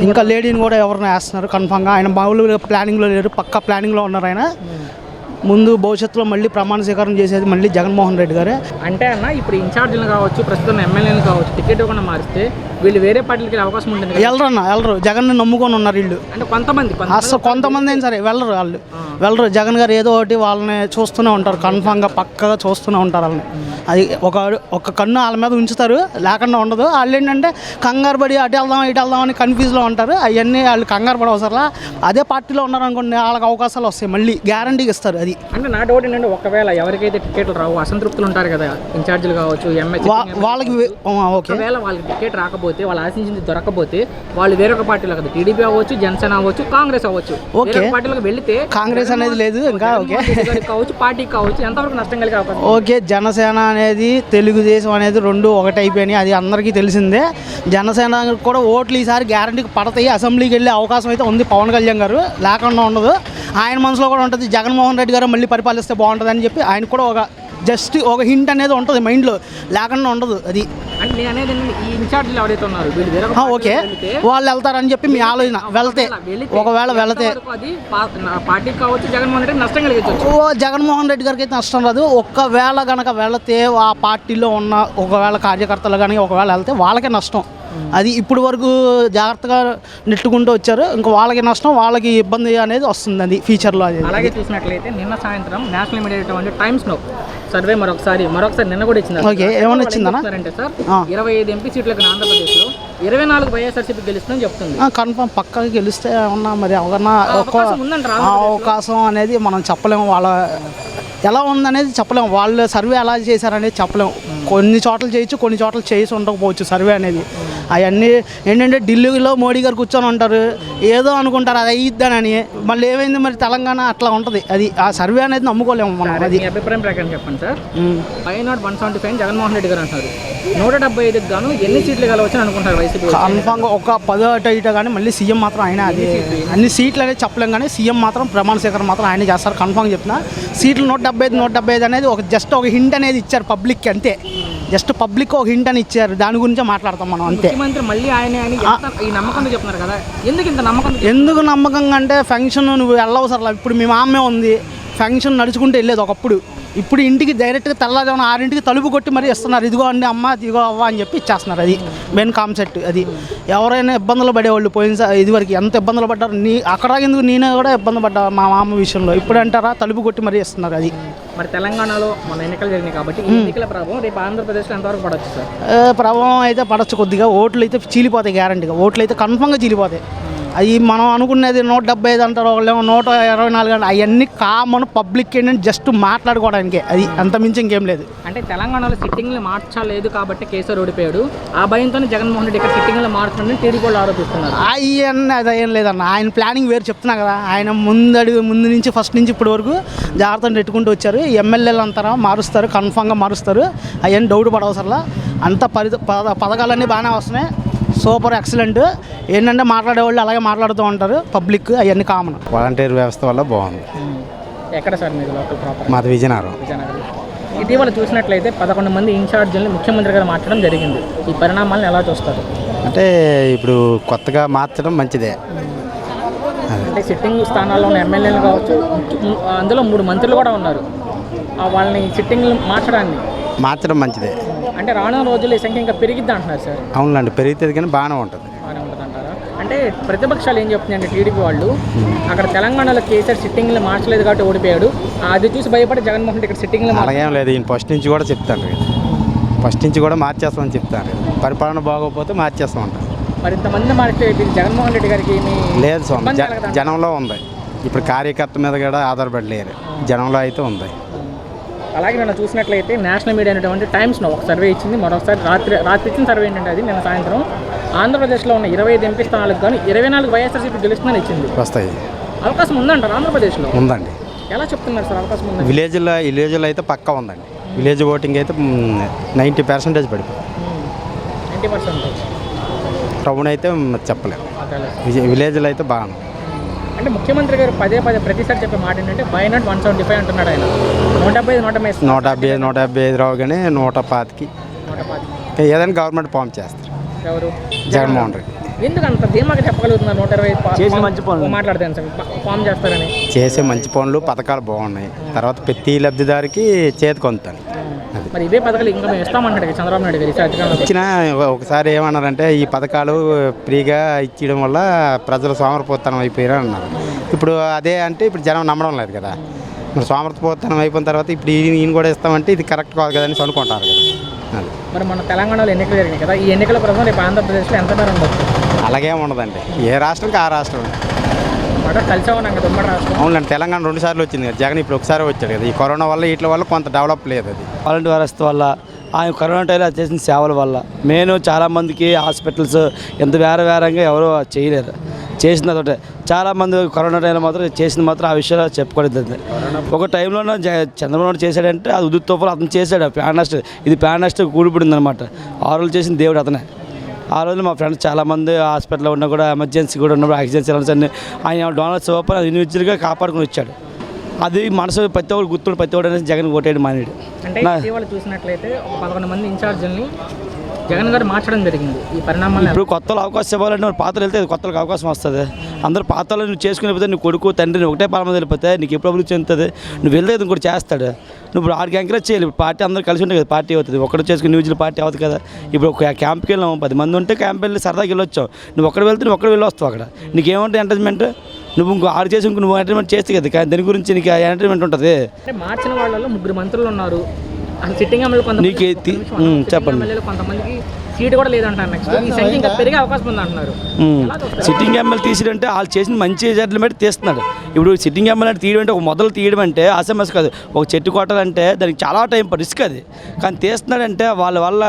Speaker 8: ఇంకా లేడీని కూడా ఎవరిని వేస్తున్నారు కన్ఫామ్గా. ఆయన మామూలుగా ప్లానింగ్లో లేరు, పక్కా ప్లానింగ్లో ఉన్నారు. ఆయన ముందు భవిష్యత్తులో మళ్ళీ ప్రమాణ స్వీకారం చేసేది మళ్ళీ జగన్మోహన్ రెడ్డి గారే.
Speaker 4: అంటే అన్న ఇప్పుడు ఇన్ఛార్జీలు కావచ్చు, ప్రస్తుతం ఎమ్మెల్యేలు కావచ్చు, టికెట్ ఇవ్వకుండా మారిస్తే వీళ్ళు వేరే పార్టీలకి అవకాశం ఉంటుంది.
Speaker 8: వెళ్ళరు, జగన్ నమ్ముకొని ఉన్నారు వీళ్ళు.
Speaker 4: అంటే కొంతమంది
Speaker 8: అయినా సరే వెళ్ళరు. జగన్ గారు ఏదో ఒకటి వాళ్ళని చూస్తూనే ఉంటారు, కన్ఫామ్గా పక్కగా చూస్తూనే ఉంటారు వాళ్ళని. అది ఒక కన్ను వాళ్ళ మీద ఉంచుతారు, లేకుండా ఉండదు. వాళ్ళు ఏంటంటే కంగారు పడి అటు వెళ్దాం అని కన్ఫ్యూజ్లో ఉంటారు. అవన్నీ వాళ్ళు కంగారు పడ అవసరంలా. అదే పార్టీలో ఉన్నారు అనుకోండి, వాళ్ళకి అవకాశాలు వస్తాయి, మళ్ళీ గ్యారంటీగా ఇస్తారు. అది
Speaker 4: అంటే నా డౌట్ ఏంటంటే ఒకవేళ ఎవరికైతే టికెట్లు రావు, అసంతృప్తులు ఉంటారు కదా ఇన్ఛార్జీలు కావచ్చు,
Speaker 8: వాళ్ళకి
Speaker 4: ఒకవేళ వాళ్ళకి టికెట్ రాకపోతే, వాళ్ళు ఆశించింది దొరకపోతే వాళ్ళు వేరొక పార్టీలో కదా, టీడీపీ అవ్వచ్చు, జనసేన అవ్వచ్చు, కాంగ్రెస్ అవ్వచ్చు, పార్టీలకు వెళ్తే
Speaker 8: కాంగ్రెస్ అనేది లేదు ఇంకా
Speaker 4: కావచ్చు, పార్టీకి కావచ్చు, ఎంతవరకు నష్టం కలిగే అవకాశం?
Speaker 8: ఓకే, జనసేన అనేది తెలుగుదేశం అనేది రెండు ఒకటి అయిపోయినాయి, అది అందరికీ తెలిసిందే. జనసేన కూడా ఓట్లు ఈసారి గ్యారంటీకి పడతాయి. అసెంబ్లీకి వెళ్ళే అవకాశం అయితే ఉంది పవన్ కళ్యాణ్ గారు, లేకుండా ఉండదు. ఆయన మనసులో కూడా ఉంటుంది జగన్మోహన్ రెడ్డి గారు మళ్ళీ పరిపాలిస్తే బాగుంటుంది అని చెప్పి ఆయన కూడా ఒక హింట్ అనేది ఉంటుంది మైండ్లో, లేకుండా ఉండదు. అది
Speaker 4: అంటే నేను అనేది ఈ ఇన్ఛార్జీలు ఎవరైతే ఉన్నారు
Speaker 8: ఓకే, వాళ్ళు వెళ్తారని చెప్పి మీ ఆలోచన. ఒకవేళ వెళితే
Speaker 4: పార్టీకి కావచ్చు, జగన్మోహన్ రెడ్డి నష్టం కలిగించవచ్చు.
Speaker 8: జగన్మోహన్ రెడ్డి గారికి అయితే నష్టం రాదు. ఒకవేళ కనుక వెళితే ఆ పార్టీలో ఉన్న ఒకవేళ కార్యకర్తలు కానీ ఒకవేళ వెళ్తే వాళ్ళకే నష్టం. అది ఇప్పుడు వరకు జాగ్రత్తగా నెట్టుకుంటూ వచ్చారు, ఇంకా వాళ్ళకి నష్టం, వాళ్ళకి ఇబ్బంది అనేది వస్తుంది అది ఫ్యూచర్లో.
Speaker 4: అలాగే చూసినట్లయితే నిన్న సాయంత్రం national media Times Now survey మరొకసారి నిన్న కూడా ఇచ్చింది.
Speaker 8: ఓకే, ఏమైనా ఇచ్చిందంటే
Speaker 4: సార్ 25 ఎంపీ సీట్లకు ఆంధ్రప్రదేశ్లో 24 వైఎస్ఆర్సీపీ గెలుస్తుందని చెప్తుంది.
Speaker 8: కన్ఫర్మ్ పక్కకి గెలిస్తే ఏమన్నా మరి ఎవరన్నా అవకాశం అనేది మనం చెప్పలేము. వాళ్ళ ఎలా ఉందనేది చెప్పలేము, వాళ్ళు సర్వే ఎలా చేశారనేది చెప్పలేము. కొన్ని చోట్ల చేయొచ్చు, కొన్ని చోట్ల చేసి ఉండకపోవచ్చు సర్వే అనేది. అవన్నీ ఏంటంటే ఢిల్లీలో మోడీ గారు కూర్చొని ఉంటారు, ఏదో అనుకుంటారు అది అయ్యిద్దానని, మళ్ళీ ఏమైంది మరి తెలంగాణ అట్లా ఉంటుంది. అది ఆ సర్వే అనేది నమ్ముకోలేము మనం. అది
Speaker 4: మీ అభిప్రాయం ప్రకారం చెప్పండి sir. Why not 175 Jaganmohan Reddy గారు అంటారు. 175కి గాను ఎన్ని సీట్లు కలవచ్చు అనుకుంటారు వైసీపీ?
Speaker 8: కన్ఫామ్గా ఒక 10 అటు ఇటు కానీ మళ్ళీ సీఎం మాత్రం ఆయన. అది అన్ని సీట్లు అనేది చెప్పలేం కానీ సీఎం మాత్రం ప్రమాణ స్వీకారం మాత్రం ఆయన చేస్తారు కన్ఫామ్గా చెప్తున్నా. సీట్లు 175 అనేది ఒక జస్ట్ ఒక హింట్ అనేది ఇచ్చారు పబ్లిక్కి, అంతే. జస్ట్ పబ్లిక్ ఒక హింట్ అని ఇచ్చారు, దాని గురించే మాట్లాడతాం మనం, అంతే.
Speaker 4: ముఖ్యమంత్రి మళ్ళీ ఆయన అని ఈ నమ్మకంతో చెప్తున్నారు కదా, ఎందుకు ఇంత నమ్మకం?
Speaker 8: ఎందుకు నమ్మకంగా అంటే ఫంక్షన్ నువ్వు వెళ్ళవసరలా. ఇప్పుడు మీ మామే ఉంది, ఫంక్షన్ నడుచుకుంటూ వెళ్ళేది ఒకప్పుడు. ఇప్పుడు ఇంటికి డైరెక్ట్గా తెల్లవారుజామున 6ంటికి తలుపు కొట్టి మరీ ఇస్తున్నారు, ఇదిగో అండి అమ్మ ఇదిగో అవ్వ అని చెప్పి ఇచ్చేస్తున్నారు. అది మెయిన్ కాన్సెప్ట్. అది ఎవరైనా ఇబ్బందులు పడేవాళ్ళు ఇదివరకు ఎంత ఇబ్బందులు పడ్డారు. అక్కడ ఎందుకు నేనే కూడా ఇబ్బంది పడ్డా మా మామ విషయంలో. ఇప్పుడు అంటారా తలుపు కొట్టి మరీ ఇస్తున్నారు. అది
Speaker 4: మరి తెలంగాణలో మన ఎన్నికలు జరిగినాయి కాబట్టి ఈ ఎన్నికల ప్రభావం రేపు ఆంధ్రప్రదేశ్లో ఎంతవరకు పడవచ్చు సార్?
Speaker 8: ప్రభావం అయితే పడచ్చు కొద్దిగా. ఓట్లు అయితే చీలిపోతాయి గ్యారంటీగా, ఓట్లు అయితే కన్ఫామ్గా చీలిపోతాయి. అవి మనం అనుకునేది 175 అంటారు, వాళ్ళేమో 124 అంటారు. అవన్నీ కామన్ పబ్లిక్ ఏంటంటే జస్ట్ మాట్లాడుకోవడానికే, అది అంత మించి ఇంకేం లేదు.
Speaker 4: అంటే తెలంగాణలో సిట్టింగ్లు మార్చలేదు కాబట్టి కేసీఆర్ ఓడిపోయాడు, ఆ భయంతోనే జగన్మోహన్ రెడ్డి ఇక్కడ సిట్టింగ్లు మార్చడం టీడీపీ వాళ్ళు ఆరోపిస్తున్నారు.
Speaker 8: అవన్నీ అదేం లేదన్న, ఆయన ప్లానింగ్ వేరు చెప్తున్నా కదా. ఆయన ముందు నుంచి ఫస్ట్ నుంచి ఇప్పటి వరకు జాగ్రత్తలు పెట్టుకుంటూ వచ్చారు. ఎమ్మెల్యేలు అంటారా మారుస్తారు, కన్ఫామ్గా మారుస్తారు. అవన్నీ డౌట్ పడవసరలా. అంత పథకాలన్నీ బాగానే వస్తున్నాయి, సూపర్ ఎక్సలెంట్. ఏంటంటే మాట్లాడేవాళ్ళు అలాగే మాట్లాడుతూ ఉంటారు పబ్లిక్, అవన్నీ కామన్.
Speaker 7: వాలంటీర్ వ్యవస్థ వల్ల బాగుంది.
Speaker 4: ఎక్కడ సార్ మీరు లోకల్ ప్రాపర్?
Speaker 7: మాది విజయనగరం.
Speaker 4: ఇటీవల చూసినట్లయితే 11 మంది ఇన్ఛార్జీలను ముఖ్యమంత్రి గారు మార్చడం జరిగింది. ఈ పరిణామాలను ఎలా చూస్తారు?
Speaker 7: అంటే ఇప్పుడు కొత్తగా మార్చడం మంచిదే.
Speaker 4: అంటే సిట్టింగ్ స్థానాల్లో ఉన్న ఎమ్మెల్యేలు కావచ్చు, అందులో 3 మంత్రులు కూడా ఉన్నారు, వాళ్ళని సిట్టింగ్లు మార్చడం
Speaker 7: మంచిదే.
Speaker 4: అంటే రానున్న రోజుల్లో ఈ సంఖ్య ఇంకా పెరిగిద్ది అంటున్నారు సార్.
Speaker 7: అవునండి, పెరిగితే కానీ బాగానే ఉంటుంది.
Speaker 4: బాగానే ఉంటుంది అంటారా? అంటే ప్రతిపక్షాలు ఏం చెప్తున్నాయంటే టీడీపీ వాళ్ళు అక్కడ తెలంగాణలో కేసీఆర్ సిట్టింగ్లు మార్చలేదు కాబట్టి ఓడిపోయాడు, అది చూసి భయపడి జగన్మోహన్ రెడ్డి ఇక్కడ సిట్టింగ్లు
Speaker 7: అలాగేం లేదు. ఈయన ఫస్ట్ నుంచి కూడా చెప్తాను కదా, ఫస్ట్ నుంచి కూడా మార్చేస్తామని చెప్తాను కదా. పరిపాలన బాగోకపోతే మార్చేస్తాం అంటారు.
Speaker 4: మరి ఇంతమంది మార్చే జగన్మోహన్ రెడ్డి గారికి ఏమి
Speaker 7: లేదు స్వామి, జనంలో ఉంది. ఇప్పుడు కార్యకర్త మీద కూడా ఆధారపడి లేరు, జనంలో అయితే ఉంది.
Speaker 4: అలాగే నిన్న చూసినట్లయితే నేషనల్ మీడియా అనేటువంటి టైమ్స్లో ఒక సర్వే ఇచ్చింది. మరొకసారి రాత్రి ఇచ్చిన సర్వే ఏంటంటే అది నిన్న సాయంత్రం ఆంధ్రప్రదేశ్లో ఉన్న 25 ఎంపీ స్థానాలకు కానీ 24 వైఎస్ఆర్సీపీ గెలుస్తుందని ఇచ్చింది.
Speaker 7: వస్తాయి.
Speaker 4: అవకాశం ఉందంటారు ఆంధ్రప్రదేశ్లో?
Speaker 7: ఉందండి.
Speaker 4: ఎలా చెప్తున్నారు సార్ అవకాశం ఉందండి?
Speaker 7: విలేజ్లో అయితే పక్కా ఉందండి. విలేజ్ ఓటింగ్ అయితే 90% పడిపోయింది.
Speaker 4: 90%.
Speaker 7: టౌన్ అయితే చెప్పలేము, విలేజ్లో అయితే బాగుంది.
Speaker 4: అంటే ముఖ్యమంత్రి గారు పదే ప్రతిసారి చెప్పే మాట ఏంటంటే వై నాట్ 175 అంటున్నాడు ఆయన.
Speaker 7: 175 రావు కానీ 125 ఏదైనా గవర్నమెంట్ ఫామ్ చేస్తారు.
Speaker 4: ఎవరు?
Speaker 7: జగన్మోహన్ రెడ్డి.
Speaker 4: ఎందుకు అంత ధీమాగా చెప్పగలుగుతున్నారు? 125 చేసి మంచి పనులు మాట్లాడతాను సార్, ఫామ్ చేస్తారని.
Speaker 7: చేసే మంచి పనులు పథకాలు బాగున్నాయి. తర్వాత ప్రతి లబ్ధిదారికి చేతికి అందుతాను.
Speaker 4: మరి ఇదే పథకాలు ఇంకా మేము ఇస్తామంటాడు చంద్రబాబు నాయుడు గారు.
Speaker 7: ఇచ్చిన ఒకసారి ఏమన్నారంటే ఈ పథకాలు ఫ్రీగా ఇచ్చడం వల్ల ప్రజలు సోమరపోతనం అయిపోయారు అన్నారు. ఇప్పుడు అదే అంటే ఇప్పుడు జనం నమ్మడం లేదు కదా. మరి సోమరపోతనం అయిపోయిన తర్వాత ఇప్పుడు ఈయన కూడా ఇస్తామంటే ఇది కరెక్ట్ కాదు కదా అని అనుకుంటారు కదా.
Speaker 4: మరి మన తెలంగాణలో ఎన్నికలు జరిగినాయి కదా, ఈ ఎన్నికల ప్రభావం రేపు ఆంధ్రప్రదేశ్లో ఎంత మేర ఉండొచ్చు?
Speaker 7: అలాగే ఉండదండి, ఏ రాష్ట్రంకి ఆ రాష్ట్రం.
Speaker 4: కలిసే ఉన్నాం కదా ఉమ్మడి రాష్ట్రం.
Speaker 7: అవునండి, తెలంగాణ 2 సార్లు వచ్చింది కదా, జగన్ ఇప్పుడు ఒకసారి వచ్చాడు కదా. ఈ కరోనా వల్ల వీటి వల్ల కొంత డెవలప్ లేదు. అది
Speaker 9: వాలంటీర్ వ్యవస్థ వల్ల, ఆయన కరోనా టైంలో చేసిన సేవల వల్ల నేను చాలామందికి హాస్పిటల్స్ ఎంత వేరంగా ఎవరో చేయలేరు. చేసిన తోటే చాలామంది కరోనా టైంలో మాత్రం చేసింది మాత్రం ఆ విషయాలు చెప్పుకోలేదు. ఒక టైంలో చంద్రబాబు నాయుడు చేశాడంటే అది ఉద్దుత్ తోఫలు అతను చేశాడు. ఇది ప్యానస్ట్ కూడిపడింది అనమాట. 6 రోజులు చేసిన దేవుడు అతనే. ఆ రోజు మా ఫ్రెండ్స్ చాలామంది హాస్పిటల్లో ఉన్నా కూడా ఎమర్జెన్సీ కూడా ఉన్నప్పుడు ఆక్సిజన్ సిలిండర్స్ అన్ని ఆయన డోనర్స్ ఓపెన్ ఇండివిజువల్గా కాపాడుకుని వచ్చాడు. అది మనసు ప్రతి ఒక్కరు గుర్తుడు, ప్రతి ఒక్కరు అనేది జగన్ ఓటేయడం మానేడు.
Speaker 4: అంటే ఇటీవల చూసినట్లయితే ఒక 11 మంది ఇన్ఛార్జీలని జగన్ గారు మార్చడం జరిగింది. ఈ పరిణామాలు
Speaker 9: ఇప్పుడు కొత్తలు అవకాశం ఇవ్వాలంటే పాత్రలు వెళ్తే కొత్తలకు అవకాశం వస్తుంది. అందరూ పాత్రలు నువ్వు చేసుకుని వెళ్ళిపోతే నీ కొడుకు తండ్రిని ఒకటే పాలన వెళ్ళిపోతే నీకు ఎప్పుడు అభివృద్ధి చెందుతుంది? నువ్వు వెళ్తే ఇంకోటి చేస్తాడు. నువ్వు ఆడికి ఎంకరేజ్ చేయాలి. పార్టీ అందరూ కలిసి ఉంటే కదా పార్టీ అవుతుంది. ఒకటి చేసుకుని న్యూజిల్ పార్టీ అవుతుంది కదా. ఇప్పుడు ఒక క్యాంప్కి వెళ్ళాము, 10 మంది ఉంటే క్యాంప్ వెళ్ళి సరదాకి వెళ్ళొచ్చావు. నువ్వు ఒక్కడు వెళ్తే నువ్వు ఒక్కడు వెళ్ళి వస్తావు. అక్కడ నీకేమంటే ఎంటర్టైన్మెంట్? నువ్వు ఇంకో ఆడు చేసి ఇంకో నువ్వు ఎంటర్టైన్మెంట్ చేస్తే కదా, కానీ దాని గురించి నీకు ఎంటర్టైన్మెంట్ ఉంటుంది.
Speaker 4: అంటే మార్చిన వాళ్ళలో 3 మంత్రులు ఉన్నారు. సిట్టింగ్ ఎమ్మెల్యే చెప్పండి, కొంతమందికి సీటు కూడా లేదంటారు. నెక్స్ట్ ఈ సంఖ్య ఇంకా పెరిగే అవకాశం ఉంది అంటున్నారు.
Speaker 9: సిట్టింగ్ ఎమ్మెల్యే తీసిడంటే వాళ్ళు చేసిన మంచి రిజల్ట్లు బట్టి తీస్తున్నాడు. ఇప్పుడు సిట్టింగ్ ఎమ్మెల్యే తీయడం అంటే ఒక మొదలు తీయడం అంటే అసమస్ కాదు. ఒక చెట్టు కొట్టాలంటే దానికి చాలా టైం రిస్క్ అది. కానీ తీస్తున్నాడంటే వాళ్ళ వల్ల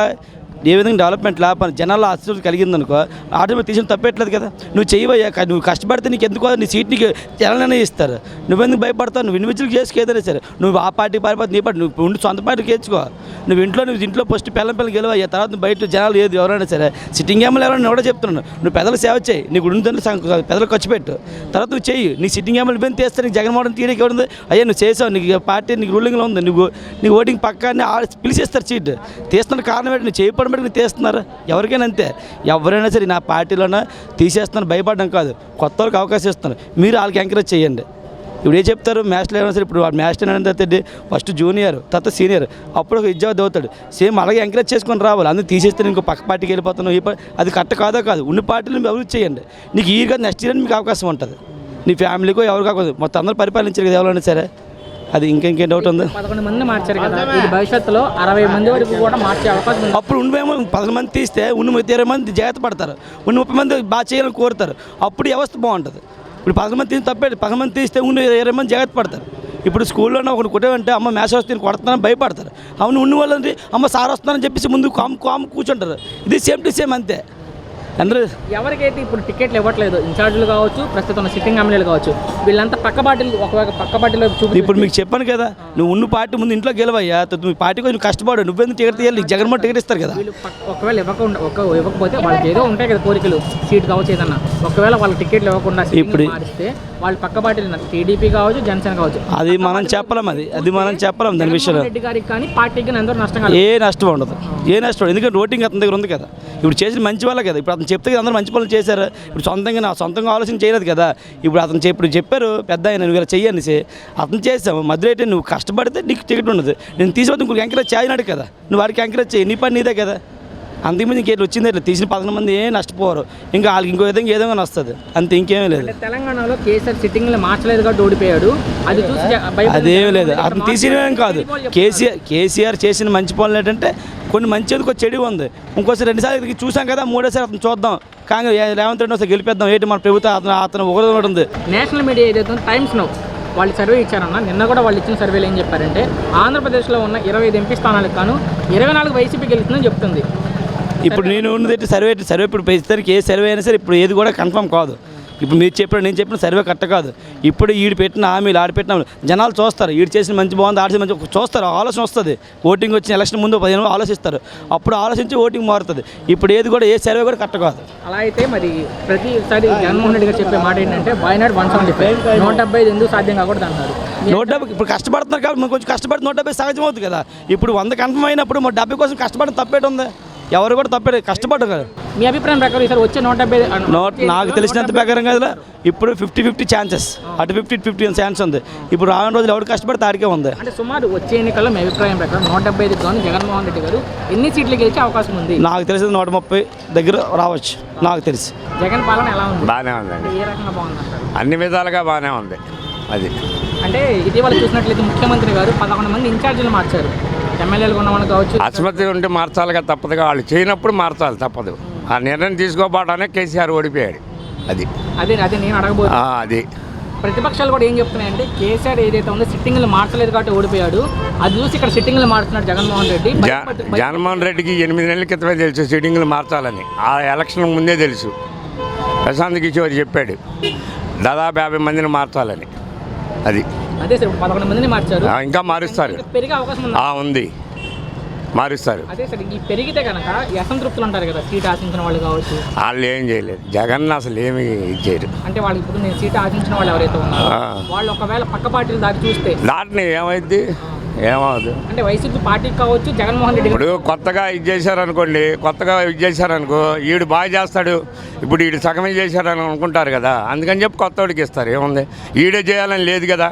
Speaker 9: ఏ విధంగా డెవలప్మెంట్ లేకపోతే జనాల్లో ఆశ కలిగిందనుకో ఆటోమేటిక్ తీసిన తప్పేట్లేదు కదా. నువ్వు చేయవయ్యా, నువ్వు కష్టపడితే నీకు ఎందుకో నీ సీట్ నీకు జనాలనే ఇస్తారు. నువ్వెందుకు భయపడతావు? నువ్వు ఇండివిజువల్ చేసుకు ఏదైనా సరే, నువ్వు ఆ పార్టీ పారిపోతే నీ పార్టీ నువ్వు ఉండి సొంత పార్టీకి వేసుకో. నువ్వు ఇంట్లో ఫస్ట్ పిల్లలు గెలవయ్యా, తర్వాత నువ్వు బయట జనాలు ఏది ఎవరైనా సరే సిట్టింగ్ ఎమ్మెల్యే ఎవరైనా ఎవడో చెప్తున్నాను, నువ్వు పెద్దలు సేవ చేయి, నీకు ఉంటుందని పెద్దలు ఖర్చు పెట్టు, తర్వాత నువ్వు చెయ్యి. నీ సిట్టింగ్ ఎమ్మెల్యే ఇబ్బంది తీస్తే నీకు జగన్మోహన్ తీయడానికి ఎవరుంది? అయ్యా నువ్వు చేసావు, నీకు పార్టీ నీకు రూలింగ్లో ఉంది, నీకు ఓటింగ్ పక్కాన్ని పిలిచేస్తారు సీట్ తీస్తున్న కారణం ఏంటి? నువ్వు చేయపడం బట్టి నువ్వు తీస్తున్నారు. ఎవరికైనా అంతే, ఎవరైనా సరే నా పార్టీలోనే తీసేస్తున్నారు భయపడడం కాదు, కొత్త వాళ్ళకి అవకాశం ఇస్తున్నారు. మీరు వాళ్ళకి ఎంకరేజ్ చేయండి. ఇప్పుడు ఏం చెప్తారు మ్యాథ్స్లో అయినా సరే, ఇప్పుడు మ్యాథ్స్ అనేది ఫస్ట్ జూనియర్ తర్వాత సీనియర్, అప్పుడు ఒక విద్యార్థి అవుతాడు. సేమ్ అలాగే ఎంకరేజ్ చేసుకొని రావాలి. అందుకు తీసేస్తే ఇంకో పక్క పార్టీకి వెళ్ళిపోతున్నావు, అది కరెక్ట్ కాదో కాదు. ఉన్న పార్టీలు మీరు అభివృద్ధి చేయండి. నీకు ఈ కాదు నెక్స్ట్ ఇయర్ మీకు అవకాశం ఉంటుంది. నీ ఫ్యామిలీకో ఎవరు కాకపోతే మొత్తం అందరూ పరిపాలించారు కదా ఎవరైనా సరే. అది ఇంకేం డౌట్ ఉంది?
Speaker 4: 11 మంది మార్చారు కదా, ఇది భవిష్యత్తులో 60 మంది వరకు కూడా మార్చే అవకాశం ఉంది.
Speaker 9: అప్పుడు ఉండేమో 10 మంది తీస్తే ఉన్న 20 మంది జాగ్రత్త పడతారు, ఉన్న 30 మంది బాగా చేయాలని కోరుతారు. అప్పుడు వ్యవస్థ బాగుంటుంది. ఇప్పుడు 10 మంది తీసి తప్పేది, 10 మంది తీస్తే ఉన్న 20 మంది జాగ్రత్త పడతారు. ఇప్పుడు స్కూల్లోనే ఒకటి కొట్టామంటే అమ్మ మ్యాథ్స్ వస్తే కొడుతున్నాను భయపడతారు. అవును ఉన్న వాళ్ళంటే అమ్మ సార్ వస్తున్నారని చెప్పేసి ముందు కాము కూర్చుంటారు. ఇది సేమ్ టు సేమ్ అంతే. అందరూ
Speaker 4: ఎవరికైతే ఇప్పుడు టికెట్లు ఇవ్వట్లేదు, ఇన్ఛార్జీలు కావచ్చు, ప్రస్తుతం ఉన్న సిట్టింగ్ ఎమ్మెల్యేలు కావచ్చు, వీళ్ళంతా పక్క పార్టీలు ఒకవేళ పక్క పార్టీలో చూపి
Speaker 9: ఇప్పుడు మీకు చెప్పాను కదా, నువ్వు ఉన్న పార్టీ ముందు ఇంట్లో గెలవయ్యా, నువ్వు పార్టీ కోసం నువ్వు కష్టపడు, నువ్వెందుకు టికెట్ తీయాలి? జగన్మోహన్ టికెట్ ఇస్తారు కదా.
Speaker 4: వీళ్ళు ఒకవేళ ఇవ్వకపోతే వాళ్ళకి ఏదో ఉంటాయి కదా కోరికలు, సీట్ కావచ్చు ఏదన్నా, ఒకవేళ వాళ్ళకి టికెట్లు ఇవ్వకుండా ఇప్పుడు మారిస్తే వాళ్ళు పక్క పార్టీలు టీడీపీ కావచ్చు జనసేన కావచ్చు,
Speaker 9: అది మనం చెప్పలేం. అది మనం చెప్పలేం దాని విషయంలో.
Speaker 4: రెడ్డి గారికి కానీ పార్టీకి కానీ అందరూ నష్టం కాదు.
Speaker 9: ఏ నష్టం ఉండదు, ఎందుకంటే ఓటింగ్ అతని దగ్గర ఉంది కదా. ఇప్పుడు చేసిన మంచి వాళ్ళే కదా. ఇప్పుడు అతను చెప్తే కదా అందరూ మంచి పనులు చేశారు. ఇప్పుడు సొంతంగా ఆలోచన చేయలేదు కదా. ఇప్పుడు అతను ఇప్పుడు చెప్పారు పెద్ద ఆయన నువ్వు ఇలా చెయ్యనిసి, అతను చేసావు మధ్యలో అయితే నువ్వు కష్టపడితే నీకు టికెట్ ఉండదు. నేను తీసుకొద్దు ఇంకొక ఎంకరేజ్ చేయనాడు కదా, నువ్వు వారికి ఎంకరేజ్ చేయి, నీ పని నీదే కదా. అంతకుముందు ఇంకేట్లు వచ్చింది ఇట్లా తీసిన 11 మంది ఏం నష్టపోరు, ఇంకా వాళ్ళకి ఇంకో విధంగా ఏదో వస్తుంది అంతే, ఇంకేమీ లేదు.
Speaker 4: తెలంగాణలో కేసీఆర్ సిట్టింగ్లు మార్చలేదు కాబట్టి ఓడిపోయాడు, అది చూసి
Speaker 9: అదేమీ లేదు. అతను తీసినవేం కాదు. కేసీఆర్ చేసిన మంచి పనులు ఏంటంటే కొన్ని మంచి ఒక చెడు ఉంది. ఇంకోసారి 2 సార్లు చూసాం కదా, 3వ సారి అతను చూద్దాం, కాంగ్రెస్ రేవంత్ రెడ్డి ఒకసారి గెలిపిద్దాం. ఏంటి మన ప్రభుత్వం అతను ఒకటి ఉంది.
Speaker 4: నేషనల్ మీడియా ఏదైతే టైమ్స్ నౌ వాళ్ళు సర్వే ఇచ్చారన్న, నిన్న కూడా వాళ్ళు ఇచ్చిన సర్వేలో ఏం చెప్పారంటే ఆంధ్రప్రదేశ్లో ఉన్న 25 ఎంపీ స్థానాలకు గాను 24 వైసీపీ గెలుస్తుందని చెప్తుంది.
Speaker 9: ఇప్పుడు నేను ఉన్నది సర్వే ఇప్పుడు ప్రస్తుతానికి ఏ సర్వే అయినా సరే ఇప్పుడు ఏది కూడా కన్ఫర్మ్ కాదు. ఇప్పుడు మీరు చెప్పిన నేను చెప్పిన సర్వే కరెక్ట్ కాదు. ఇప్పుడు ఈడు పెట్టిన హామీలు ఆడిపెట్టిన జనాలు చూస్తారు, ఈడు చేసిన మంచి బాగుంది, ఆడిసిన మంచి చూస్తారు, ఆలోచన వస్తుంది. ఓటింగ్ వచ్చిన ఎలక్షన్ ముందు 15 ఆలోచిస్తారు, అప్పుడు ఆలోచించి ఓటింగ్ మారుతుంది. ఇప్పుడు ఏది కూడా ఏ సర్వే కూడా కరెక్ట్ కాదు.
Speaker 4: అలా అయితే మరి ప్రతిసారి జగన్మోహన్ రెడ్డి గారు చెప్పే మాట ఏంటంటే వైనాడు 175 175 ఎందుకు సాధ్యం కాకూడదు అన్నారు.
Speaker 9: 170 ఇప్పుడు కష్టపడుతున్నారు కాబట్టి మనం కొంచెం కష్టపడి 170 సహజం అవుతుంది కదా. ఇప్పుడు 100 కన్ఫర్మ్ అయినప్పుడు 70 కోసం కష్టపడడం తప్పేట ఉంది. ఎవరు కూడా తప్పే కష్టపడ్డారు కదా.
Speaker 4: మీ అభిప్రాయం ప్రకారం ఈసారి వచ్చే 170
Speaker 9: నాకు తెలిసినంత ప్రకారం కదా ఇప్పుడు 50-50 ఛాన్సెస్, అటు 50-50 ఛాన్స్ ఉంది. ఇప్పుడు రానున్న రోజులు ఎవరు కష్టపడితే ఆడికే ఉంది.
Speaker 4: అంటే సుమారు వచ్చే ఎన్నికల్లో మీ అభిప్రాయం ప్రకారం 175 గాను జగన్మోహన్ రెడ్డి గారు ఎన్ని సీట్లు గెలిచే అవకాశం ఉంది?
Speaker 9: నాకు తెలిసి 130 దగ్గర రావచ్చు నాకు తెలిసి.
Speaker 4: జగన్ పాలన ఎలా ఉంది?
Speaker 6: బాగానే ఉందండి.
Speaker 4: ఏ రకంగా బాగుందంటారు?
Speaker 6: అన్ని విధాలుగా బాగానే ఉంది. అది
Speaker 4: అంటే ఇటీవల చూసినట్లయితే ముఖ్యమంత్రి గారు 11 మంది ఇన్ఛార్జీలు మార్చారు. ఎమ్మెల్యేలు ఉన్నవాళ్ళు కావచ్చు,
Speaker 6: అసమతి ఉంటే మార్చాలిగా తప్పదుగా, వాళ్ళు చేయనప్పుడు మార్చాలి తప్పదు. ఆ నిర్ణయం తీసుకోబోటానే కేసీఆర్ ఓడిపోయాడు. అది
Speaker 4: అదే నేను అడగబోతున్నా.
Speaker 6: అది
Speaker 4: ప్రతిపక్షాలు కూడా ఏం చెప్తున్నాయంటే కేసీఆర్ ఏదైతే ఉందో సిట్టింగ్లు మార్చలేదు కాబట్టి ఓడిపోయాడు, అది చూసి ఇక్కడ సిట్టింగ్లు మార్చున్నాడు జగన్మోహన్ రెడ్డి.
Speaker 6: జగన్మోహన్ రెడ్డికి 8 నెలల క్రితమే తెలుసు సిట్టింగ్లు మార్చాలని. ఆ ఎలక్షన్ ముందే తెలుసు. ప్రశాంత్ కిషోర్ చెప్పాడు దాదాపు 50 మందిని మార్చాలని. అది
Speaker 4: అదే సార్ 11 మందిని మార్చారు,
Speaker 6: ఇంకా మారుస్తారు,
Speaker 4: పెరిగే అవకాశం
Speaker 6: ఉంది, మారుస్తారు.
Speaker 4: అదే సార్ ఈ పెరిగితే కనుక అసంతృప్తులు ఉంటారు కదా, సీట్ ఆశించిన వాళ్ళు కావచ్చు,
Speaker 6: వాళ్ళు ఏం చేయలేదు. జగన్ అసలు ఏమి ఇచ్చారు
Speaker 4: అంటే వాళ్ళకి. ఇప్పుడు నేను సీట్ ఆశించిన వాళ్ళు ఎవరైతే ఉన్నారో వాళ్ళు ఒకవేళ పక్క పార్టీలు దాటి చూస్తే
Speaker 6: దాటిని ఏమైంది, ఏమవుదు.
Speaker 4: అంటే వైసీపీ పార్టీకి కావచ్చు జగన్మోహన్ రెడ్డి
Speaker 6: ఇప్పుడు కొత్తగా ఇది చేశారనుకో ఈడు బాగా చేస్తాడు, ఇప్పుడు ఈడు సగమే చేశారని అనుకుంటారు కదా, అందుకని చెప్పి కొత్తవాడికి ఇస్తారు. ఏముంది, ఈడే చేయాలని లేదు కదా.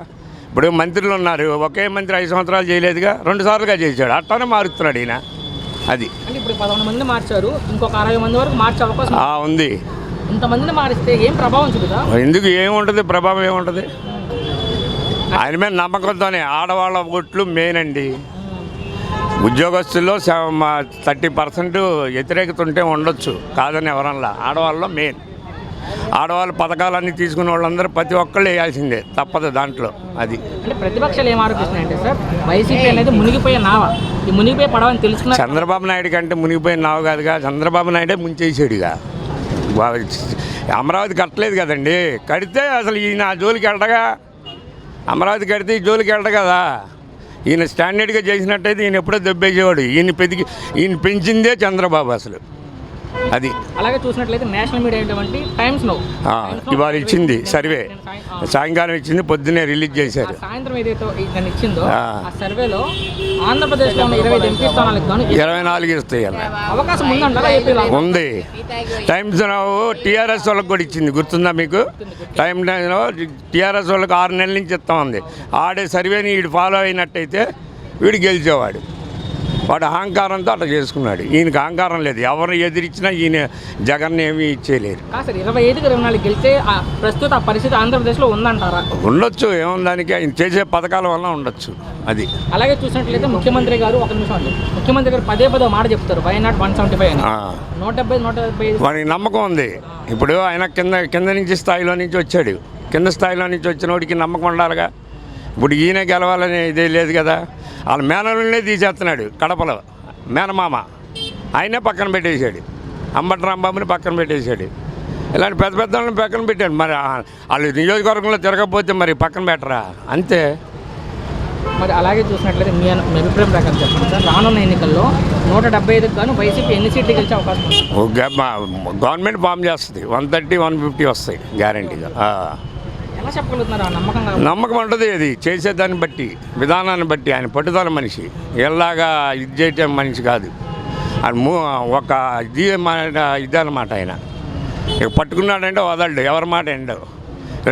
Speaker 6: ఇప్పుడు మంత్రులు ఉన్నారు, ఒకే మంత్రి 5 సంవత్సరాలు చేయలేదుగా, 2 సార్లుగా చేశాడు, అట్లానే మారుతున్నాడు ఈయన. అది
Speaker 4: అంటే ఇప్పుడు 11 మంది మార్చారు, ఇంకొక 60 మంది వరకు మార్చే అవకాశం
Speaker 6: ఉంది.
Speaker 4: ఇంతమందిని మారిస్తే ఏం ప్రభావం చూపుతా?
Speaker 6: ఎందుకు ఏముంటుంది, ప్రభావం ఏముంటుంది? ఆయన మీద నమ్మకంతోనే. ఆడవాళ్ళ ఓట్లు మెయిన్ అండి. ఉద్యోగస్తుల్లో 30% వ్యతిరేకత ఉంటే ఉండొచ్చు, కాదని ఎవరన్నా. ఆడవాళ్ళలో మెయిన్ ఆడవాళ్ళ పథకాలన్నీ తీసుకున్న వాళ్ళందరూ ప్రతి ఒక్కళ్ళు వేయాల్సిందే, తప్పదు దాంట్లో. అది
Speaker 4: అంటే ప్రతిపక్షాలు ఏం ఆరోపిస్తున్నాయంటే సార్, వైసీపీ అనేది మునిగిపోయే నావ, ఈ మునిగిపోయే పడవని తెలుసుకున్నారు.
Speaker 6: చంద్రబాబు నాయుడు కంటే మునిగిపోయిన నావు కాదుగా, చంద్రబాబు నాయుడే ముంచేసాడుగా. అమరావతి కట్టలేదు కదండి, కడితే అసలు ఈయన ఆ జోలికి వెళ్ళగా, అమరావతి కడితే ఈ జోలికి వెళ్ళడు కదా. ఈయన స్టాండర్డ్గా చేసినట్టయితే ఈయన ఎప్పుడో దెబ్బేసేవాడు. ఈయన పెంచిందే చంద్రబాబు అసలు. అది
Speaker 4: అలాగే చూసినట్లయితే నేషనల్ మీడియా అయినటువంటి టైమ్స్ నౌ
Speaker 6: ఇవాళ ఇచ్చింది సర్వే, సాయంకాలం ఇచ్చింది, పొద్దున్నే రిలీజ్ చేశారు.
Speaker 4: సాయంత్రం ఏదైతే దాన్ని ఇచ్చిందో ఆ సర్వేలో ఆంధ్రప్రదేశ్లో ఉన్న 25 ఎంపీ స్థానాలకు గాను
Speaker 6: 24 ఇస్తాయి అలా
Speaker 4: అవకాశం ఉందంటారా ఏపీలో?
Speaker 6: ఉంది. టైమ్స్ టీఆర్ఎస్ వాళ్ళకి కూడా ఇచ్చింది, గుర్తుందా మీకు? టైమ్లో టీఆర్ఎస్ వాళ్ళకి 6 నెలల నుంచి ఇస్తా ఉంది. ఆడే సర్వేని వీడు ఫాలో అయినట్టయితే వీడు గెలిచేవాడు. వాడు అహంకారంతో అట్లా చేసుకున్నాడు. ఈయనకి అహంకారం లేదు, ఎవరు ఎదిరించినా ఈయన జగన్ ఏమీ ఇచ్చేయలేరు.
Speaker 4: సార్ 25కి 24 గెలిస్తే ప్రస్తుత ఆ పరిస్థితి ఆంధ్రప్రదేశ్లో ఉందంటారా?
Speaker 6: ఉండొచ్చు, ఏముందానికి ఆయన చేసే పథకాల వల్ల ఉండొచ్చు. అది
Speaker 4: అలాగే చూసినట్లయితే ముఖ్యమంత్రి గారు ఒక నిమిషం అండి, ముఖ్యమంత్రి గారు పదే మాట చెప్తారు, వై నాట్ 175 అని. 175
Speaker 6: వాడికి నమ్మకం ఉంది. ఇప్పుడు ఆయన కింద నుంచి స్థాయిలో నుంచి వచ్చాడు, కింద స్థాయిలో నుంచి వచ్చినోడికి నమ్మకం ఉండాలిగా. ఇప్పుడు ఈయన గెలవాలని ఇదే లేదు కదా. వాళ్ళ మేనల్నే తీసేస్తున్నాడు, కడపలో మేనమామ ఆయనే పక్కన పెట్టేశాడు, అంబటి రాంబాబుని పక్కన పెట్టేశాడు. ఇలాంటి పెద్ద పెద్ద వాళ్ళని పక్కన పెట్టాడు. మరి వాళ్ళు నియోజకవర్గంలో తిరగకపోతే మరి పక్కన పెట్టరా, అంతే.
Speaker 4: మరి అలాగే చూసినట్లయితే మీ అభిప్రాయం ప్రకారం చెప్పండి సార్, రానున్న ఎన్నికల్లో 175కి గాను వైసీపీ ఎన్ని సీట్లు గెలిచే అవకాశం ఉంది?
Speaker 6: గవర్నమెంట్ ఫామ్ చేస్తుంది, 130, 150 వస్తాయి గ్యారంటీగా.
Speaker 4: ఎలా చెప్పగలుగుతున్నారు?
Speaker 6: నమ్మకం ఉంటుంది, అది చేసేదాన్ని బట్టి, విధానాన్ని బట్టి. ఆయన పట్టుదల మనిషి, ఎలాగా ఇది చేయటం మనిషి కాదు. ఆయన ఒక ఇదన్నమాట. ఆయన ఇక పట్టుకున్నాడంటే వదలడు, ఎవరి మాట ఎండవు,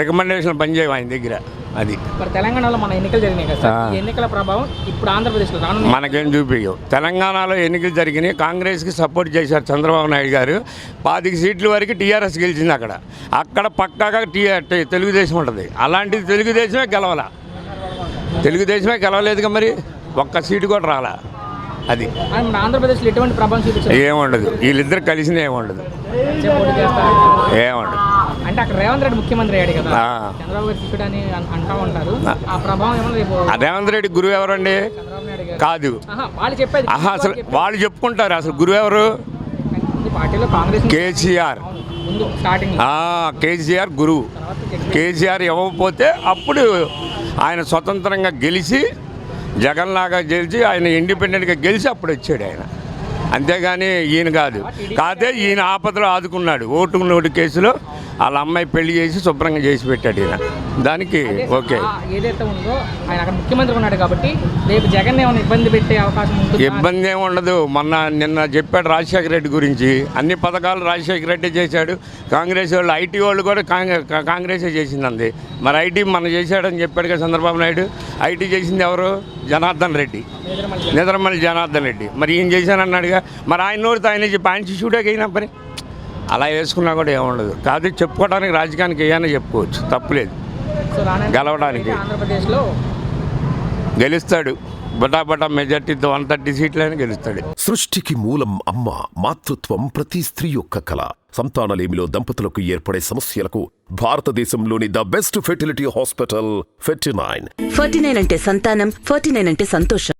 Speaker 6: రికమెండేషన్ పనిచేయవు ఆయన దగ్గర. అది
Speaker 4: మరి తెలంగాణలో మన ఎన్నికలు జరిగినాయి కదా, ఎన్నికల ప్రభావం ఇప్పుడు ఆంధ్రప్రదేశ్లో
Speaker 6: మనకేం చూపించవు. తెలంగాణలో ఎన్నికలు జరిగినాయి, కాంగ్రెస్కి సపోర్ట్ చేశారు చంద్రబాబు నాయుడు గారు. 25 సీట్ల వరకు టీఆర్ఎస్ గెలిచింది. అక్కడ పక్కాగా తెలుగుదేశం ఉంటుంది. అలాంటిది తెలుగుదేశమే గెలవాల, తెలుగుదేశమే గెలవలేదుగా, మరి ఒక్క సీటు కూడా రాలా. అది
Speaker 4: ఆంధ్రప్రదేశ్లో ఎటువంటి ప్రభావం చూపించారు?
Speaker 6: ఏముండదు, వీళ్ళిద్దరు కలిసిన ఏముండదు, ఏముండదు.
Speaker 4: అంటే అక్కడ రేవంత్ రెడ్డి ముఖ్యమంత్రి అయ్యాడు కదా, చంద్రబాబు గారు తిప్పాడు అని అంటా ఉంటారు. ఆ ప్రభావం ఏమన్నా రేపు?
Speaker 6: రేవంత్ రెడ్డి గురువు ఎవరండి? కాదు,
Speaker 4: వాళ్ళు చెప్పేది
Speaker 6: అసలు వాళ్ళు చెప్పుకుంటారు. అసలు గురువు ఎవరు?
Speaker 4: పార్టీలో కాంగ్రెస్
Speaker 6: కేసీఆర్.
Speaker 4: స్టార్టింగ్
Speaker 6: కేసీఆర్ గురువు. కేసీఆర్ ఇవ్వకపోతే అప్పుడు ఆయన స్వతంత్రంగా గెలిచి, జగన్ లాగా గెలిచి, ఆయన ఇండిపెండెంట్గా గెలిచి అప్పుడు వచ్చాడు ఆయన. అంతేగాని ఈయన కాదు. కాదే ఈయన ఆపదలో ఆదుకున్నాడు. ఓటుకు నోటు కేసులో వాళ్ళ అమ్మాయి పెళ్లి చేసి శుభ్రంగా చేసి పెట్టాడు ఈయన. దానికి ఓకే.
Speaker 4: ఏదైతే ఉందో ఆయన అక్కడ ముఖ్యమంత్రి ఉన్నాడు కాబట్టి రేపు జగన్ ఏమైనా ఇబ్బంది పెట్టే అవకాశం ఉంటుంది?
Speaker 6: ఇబ్బంది ఏమి ఉండదు. నిన్న చెప్పాడు రాజశేఖర రెడ్డి గురించి. అన్ని పథకాలు రాజశేఖర రెడ్డి చేశాడు. కాంగ్రెస్ వాళ్ళు, ఐటీ వాళ్ళు కూడా కాంగ్రెసే చేసింది. మరి ఐటీ మన చేశాడని చెప్పాడు కదా చంద్రబాబు నాయుడు. ఐటీ చేసింది ఎవరు? జనార్దన్ రెడ్డి, నిద్రమల్లి జనార్దన్ రెడ్డి. మరి ఈయన చేశానన్నాడుగా. మరి ఆయన నోడితే ఆయన చెప్పి ఆయన శిష్యుడే అయినా పని అలా వేసుకున్నా కూడా ఏముండదు. కాదు చెప్పుకోవడానికి రాజకీయానికి ఏమైనా చెప్పుకోవచ్చు, తప్పులేదు. గెలవడానికి
Speaker 4: ఆంధ్రప్రదేశ్లో
Speaker 1: గెలుస్తాడు. బటాబటా మెజార్టీతో 130 సీట్లైనా గెలుస్తాడు. సృష్టికి మూలం అమ్మ. మాతృత్వం ప్రతి స్త్రీ యొక్క కళ. సంతానలేమిలో దంపతులకు ఏర్పడే సమస్యలకు భారతదేశంలోని ద బెస్ట్ ఫెర్టిలిటీ హాస్పిటల్ 49.
Speaker 2: 49 అంటే సంతానం, 49 అంటే సంతోషం.